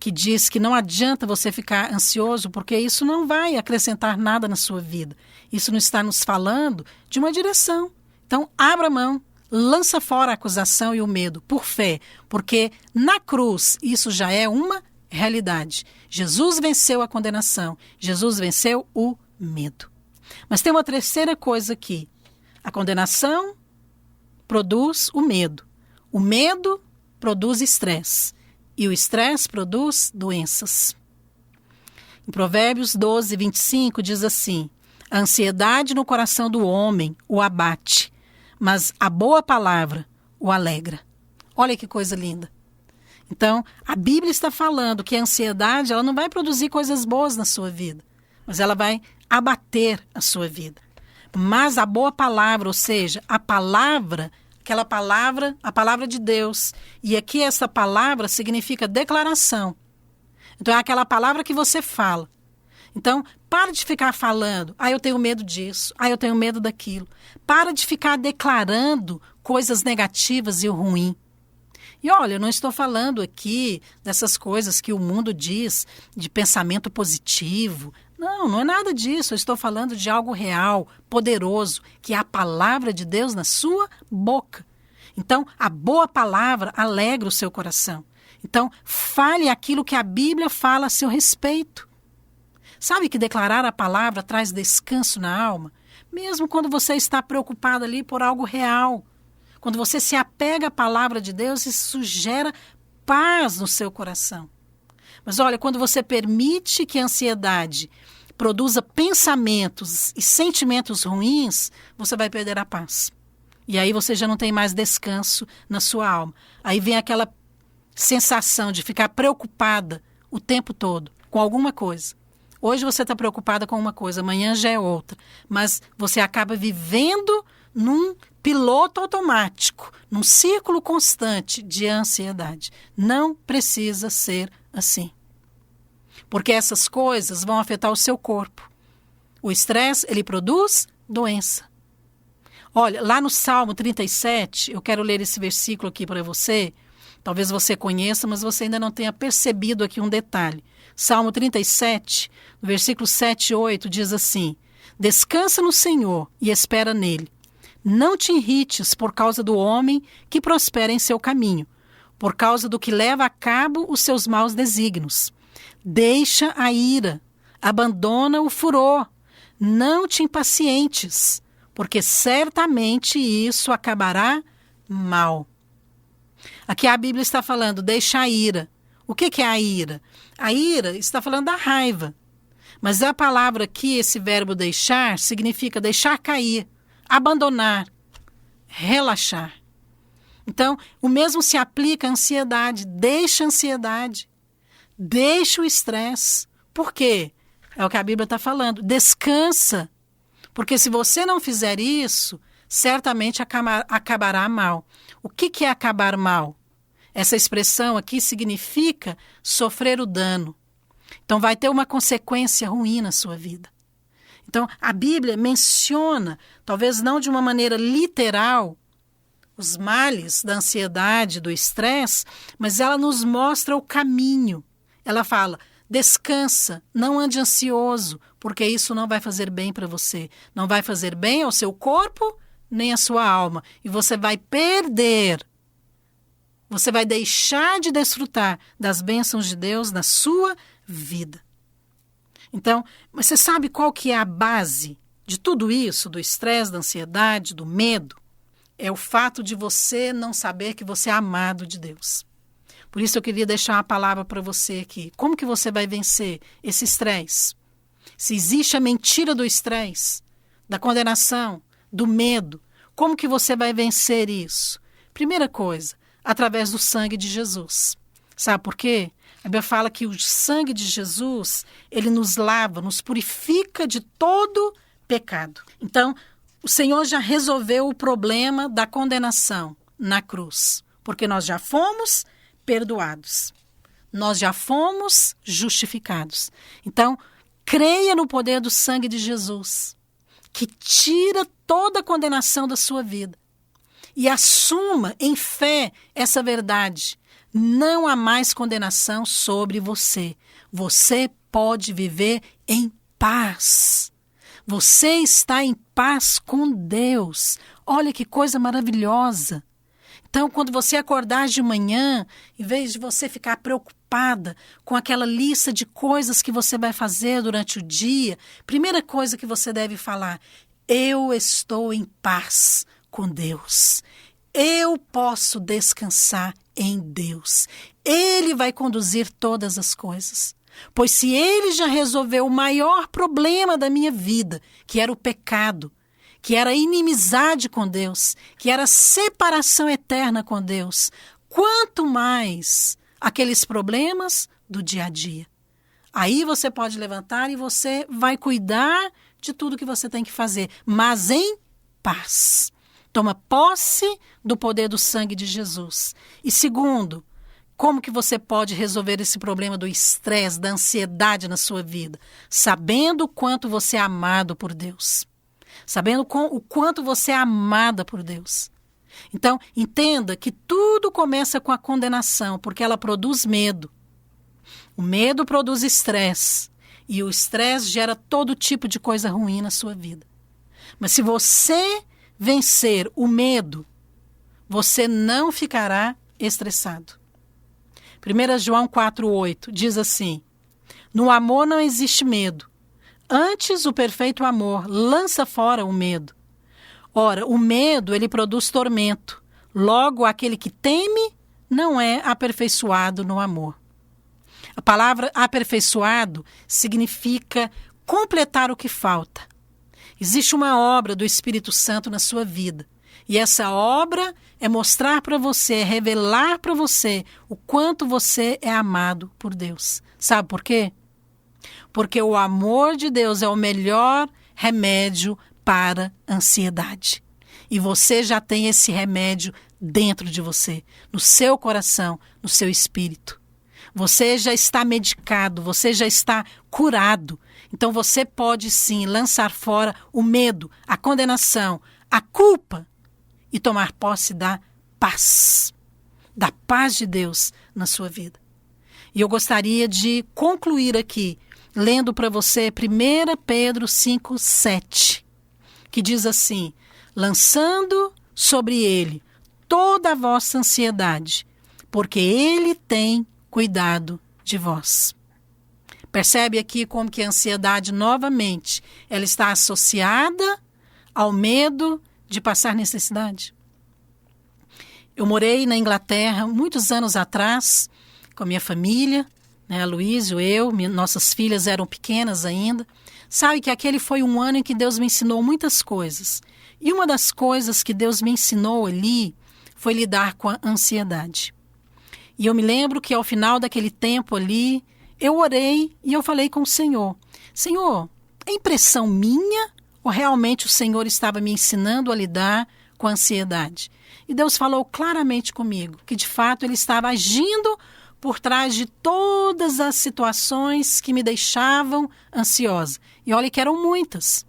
que diz que não adianta você ficar ansioso, porque isso não vai acrescentar nada na sua vida. Isso não está nos falando de uma direção. Então, abra mão, lança fora a acusação e o medo, por fé, porque na cruz isso já é uma realidade. Jesus venceu a condenação, Jesus venceu o medo. Mas tem uma terceira coisa aqui. A condenação produz o medo produz estresse. E o estresse produz doenças. Em Provérbios 12:25 diz assim: a ansiedade no coração do homem o abate, mas a boa palavra o alegra. Olha que coisa linda. Então, a Bíblia está falando que a ansiedade ela não vai produzir coisas boas na sua vida, mas ela vai abater a sua vida. Mas a boa palavra, ou seja, a palavra, aquela palavra, a palavra de Deus. E aqui essa palavra significa declaração. Então é aquela palavra que você fala. Então, para de ficar falando, eu tenho medo disso, eu tenho medo daquilo. Para de ficar declarando coisas negativas e ruim. E olha, eu não estou falando aqui dessas coisas que o mundo diz, de pensamento positivo. Não é nada disso. Eu estou falando de algo real, poderoso, que é a palavra de Deus na sua boca. Então, a boa palavra alegra o seu coração. Então, fale aquilo que a Bíblia fala a seu respeito. Sabe que declarar a palavra traz descanso na alma? Mesmo quando você está preocupado ali por algo real. Quando você se apega à palavra de Deus, isso gera paz no seu coração. Mas olha, quando você permite que a ansiedade produza pensamentos e sentimentos ruins, você vai perder a paz. E aí você já não tem mais descanso na sua alma. Aí vem aquela sensação de ficar preocupada o tempo todo com alguma coisa. Hoje você está preocupada com uma coisa, amanhã já é outra. Mas você acaba vivendo num piloto automático, num círculo constante de ansiedade. Não precisa ser assim. Porque essas coisas vão afetar o seu corpo. O estresse, ele produz doença. Olha, lá no Salmo 37, eu quero ler esse versículo aqui para você. Talvez você conheça, mas você ainda não tenha percebido aqui um detalhe. Salmo 37, no versículo 7 e 8, diz assim: descansa no Senhor e espera nele. Não te irrites por causa do homem que prospera em seu caminho, por causa do que leva a cabo os seus maus desígnios. Deixa a ira, abandona o furor, não te impacientes, porque certamente isso acabará mal. Aqui a Bíblia está falando, deixa a ira. O que é a ira? A ira está falando da raiva. Mas a palavra aqui, esse verbo deixar, significa deixar cair, abandonar, relaxar. Então, o mesmo se aplica à ansiedade. Deixa a ansiedade. Deixa o estresse. Por quê? É o que a Bíblia está falando. Descansa. Porque se você não fizer isso, certamente acabará mal. O que é acabar mal? Essa expressão aqui significa sofrer o dano. Então vai ter uma consequência ruim na sua vida. Então a Bíblia menciona, talvez não de uma maneira literal, os males da ansiedade, do estresse, mas ela nos mostra o caminho. Ela fala, descansa, não ande ansioso, porque isso não vai fazer bem para você. Não vai fazer bem ao seu corpo, nem à sua alma. E você vai perder. Você vai deixar de desfrutar das bênçãos de Deus na sua vida. Então, mas você sabe qual que é a base de tudo isso, do estresse, da ansiedade, do medo? É o fato de você não saber que você é amado de Deus. Por isso eu queria deixar uma palavra para você aqui. Como que você vai vencer esse estresse? Se existe a mentira do estresse, da condenação, do medo, como que você vai vencer isso? Primeira coisa, através do sangue de Jesus. Sabe por quê? A Bíblia fala que o sangue de Jesus, ele nos lava, nos purifica de todo pecado. Então, o Senhor já resolveu o problema da condenação na cruz, porque nós já fomos perdoados. Nós já fomos justificados. Então, creia no poder do sangue de Jesus, que tira toda a condenação da sua vida. E assuma em fé essa verdade. Não há mais condenação sobre você. Você pode viver em paz. Você está em paz com Deus. Olha que coisa maravilhosa. Então, quando você acordar de manhã, em vez de você ficar preocupada com aquela lista de coisas que você vai fazer durante o dia, primeira coisa que você deve falar, eu estou em paz com Deus. Eu posso descansar em Deus. Ele vai conduzir todas as coisas. Pois se Ele já resolveu o maior problema da minha vida, que era o pecado, que era a inimizade com Deus, que era a separação eterna com Deus, quanto mais aqueles problemas do dia a dia. Aí você pode levantar e você vai cuidar de tudo que você tem que fazer, mas em paz. Toma posse do poder do sangue de Jesus. E segundo, como que você pode resolver esse problema do estresse, da ansiedade na sua vida? Sabendo o quanto você é amado por Deus. Sabendo o quanto você é amada por Deus. Então, entenda que tudo começa com a condenação, porque ela produz medo. O medo produz estresse. E o estresse gera todo tipo de coisa ruim na sua vida. Mas se você vencer o medo, você não ficará estressado. 1 João 4,8 diz assim, no amor não existe medo. Antes, o perfeito amor lança fora o medo. Ora, o medo, ele produz tormento. Logo, aquele que teme não é aperfeiçoado no amor. A palavra aperfeiçoado significa completar o que falta. Existe uma obra do Espírito Santo na sua vida. E essa obra é mostrar para você, é revelar para você o quanto você é amado por Deus. Sabe por quê? Porque o amor de Deus é o melhor remédio para a ansiedade. E você já tem esse remédio dentro de você, no seu coração, no seu espírito. Você já está medicado, você já está curado. Então você pode sim lançar fora o medo, a condenação, a culpa e tomar posse da paz de Deus na sua vida. E eu gostaria de concluir aqui, lendo para você 1 Pedro 5:7, que diz assim: lançando sobre ele toda a vossa ansiedade, porque ele tem cuidado de vós. Percebe aqui como que a ansiedade, novamente, ela está associada ao medo de passar necessidade. Eu morei na Inglaterra muitos anos atrás, com a minha família, né, Aloysio, nossas filhas eram pequenas ainda. Sabe que aquele foi um ano em que Deus me ensinou muitas coisas. E uma das coisas que Deus me ensinou ali foi lidar com a ansiedade. E eu me lembro que ao final daquele tempo ali, eu orei e eu falei com o Senhor: Senhor, é impressão minha ou realmente o Senhor estava me ensinando a lidar com a ansiedade? E Deus falou claramente comigo que de fato Ele estava agindo por trás de todas as situações que me deixavam ansiosa. E olha que eram muitas.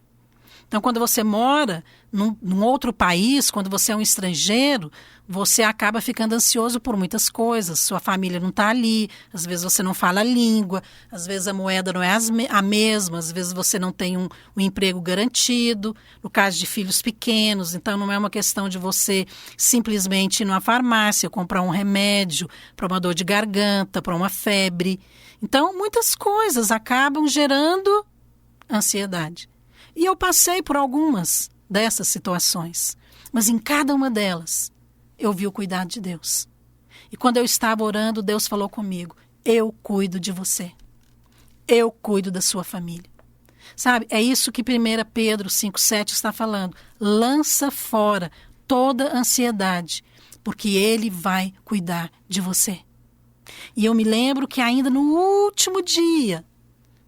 Então, quando você mora num outro país, quando você é um estrangeiro, você acaba ficando ansioso por muitas coisas. Sua família não está ali, às vezes você não fala a língua, às vezes a moeda não é a mesma, às vezes você não tem um emprego garantido, no caso de filhos pequenos. Então, não é uma questão de você simplesmente ir numa farmácia, comprar um remédio para uma dor de garganta, para uma febre. Então, muitas coisas acabam gerando ansiedade. E eu passei por algumas dessas situações, mas em cada uma delas eu vi o cuidado de Deus. E quando eu estava orando, Deus falou comigo: eu cuido de você, eu cuido da sua família. Sabe, é isso que 1 Pedro 5:7 está falando: lança fora toda ansiedade, porque Ele vai cuidar de você. E eu me lembro que ainda no último dia,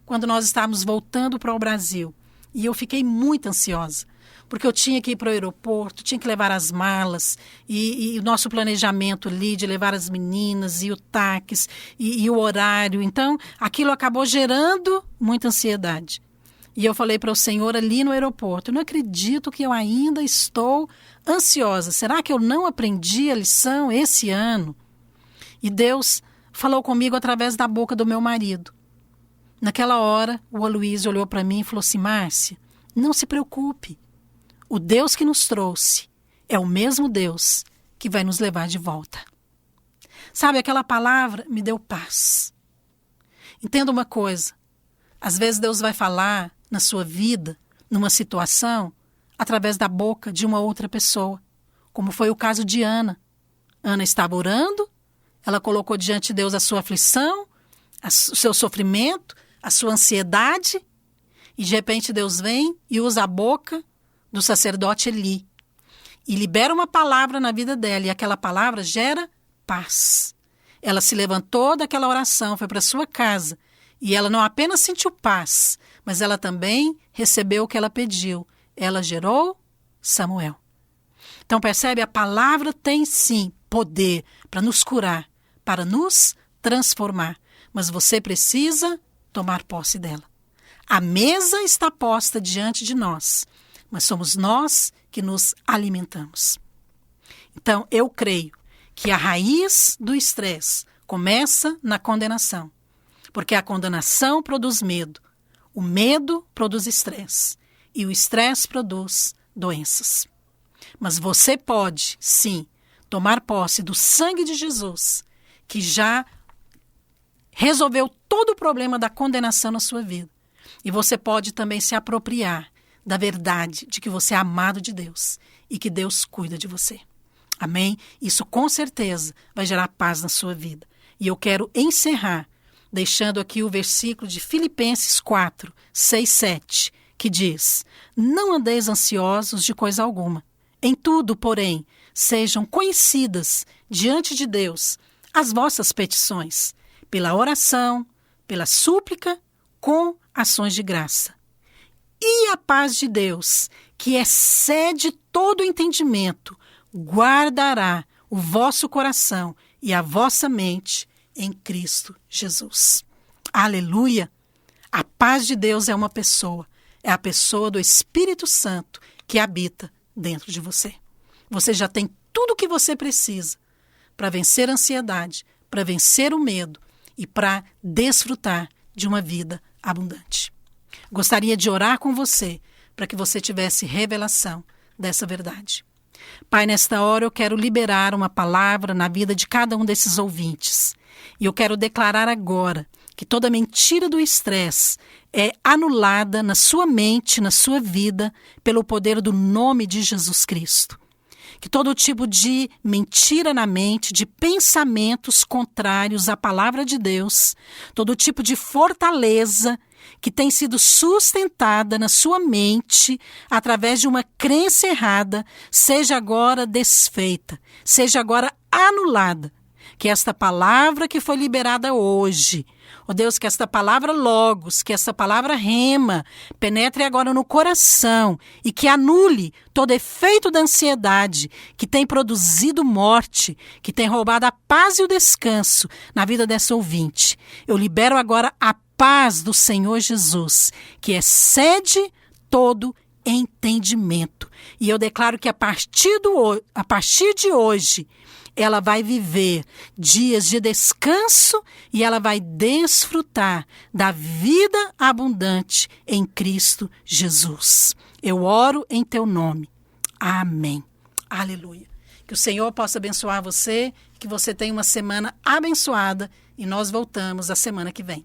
quando nós estávamos voltando para o Brasil, e eu fiquei muito ansiosa, porque eu tinha que ir para o aeroporto, tinha que levar as malas, e o nosso planejamento ali de levar as meninas, e o táxi, e o horário. Então, aquilo acabou gerando muita ansiedade. E eu falei para o Senhor ali no aeroporto: eu não acredito que eu ainda estou ansiosa. Será que eu não aprendi a lição esse ano? E Deus falou comigo através da boca do meu marido. Naquela hora, o Aloysio olhou para mim e falou assim: Márcia, não se preocupe. O Deus que nos trouxe é o mesmo Deus que vai nos levar de volta. Sabe, aquela palavra me deu paz. Entenda uma coisa: às vezes Deus vai falar na sua vida, numa situação, através da boca de uma outra pessoa, como foi o caso de Ana. Ana estava orando, ela colocou diante de Deus a sua aflição, o seu sofrimento, a sua ansiedade, e de repente Deus vem e usa a boca do sacerdote Eli e libera uma palavra na vida dela, e aquela palavra gera paz. Ela se levantou daquela oração, foi para sua casa, e ela não apenas sentiu paz, mas ela também recebeu o que ela pediu. Ela gerou Samuel. Então percebe, a palavra tem sim poder para nos curar, para nos transformar, mas você precisa tomar posse dela. A mesa está posta diante de nós, mas somos nós que nos alimentamos. Então, eu creio que a raiz do estresse começa na condenação, porque a condenação produz medo, o medo produz estresse, e o estresse produz doenças. Mas você pode, sim, tomar posse do sangue de Jesus, que já resolveu todo o problema da condenação na sua vida. E você pode também se apropriar da verdade de que você é amado de Deus e que Deus cuida de você. Amém? Isso com certeza vai gerar paz na sua vida. E eu quero encerrar deixando aqui o versículo de Filipenses 4, 6, 7, que diz: não andeis ansiosos de coisa alguma. Em tudo, porém, sejam conhecidas diante de Deus as vossas petições, pela oração, pela súplica, com ações de graça. E a paz de Deus, que excede todo entendimento, guardará o vosso coração e a vossa mente em Cristo Jesus. Aleluia! A paz de Deus é uma pessoa. É a pessoa do Espírito Santo que habita dentro de você. Você já tem tudo o que você precisa para vencer a ansiedade, para vencer o medo e para desfrutar de uma vida abundante. Gostaria de orar com você para que você tivesse revelação dessa verdade. Pai, nesta hora eu quero liberar uma palavra na vida de cada um desses ouvintes. E eu quero declarar agora que toda mentira do estresse é anulada na sua mente, na sua vida, pelo poder do nome de Jesus Cristo. Que todo tipo de mentira na mente, de pensamentos contrários à palavra de Deus, todo tipo de fortaleza que tem sido sustentada na sua mente através de uma crença errada, seja agora desfeita, seja agora anulada. Que esta palavra que foi liberada hoje, ó Deus, que esta palavra logos, que esta palavra rema, penetre agora no coração e que anule todo efeito da ansiedade que tem produzido morte, que tem roubado a paz e o descanso na vida dessa ouvinte. Eu libero agora a paz do Senhor Jesus, que excede todo entendimento. E eu declaro que a partir de hoje, ela vai viver dias de descanso e ela vai desfrutar da vida abundante em Cristo Jesus. Eu oro em teu nome. Amém. Aleluia. Que o Senhor possa abençoar você, que você tenha uma semana abençoada e nós voltamos a semana que vem.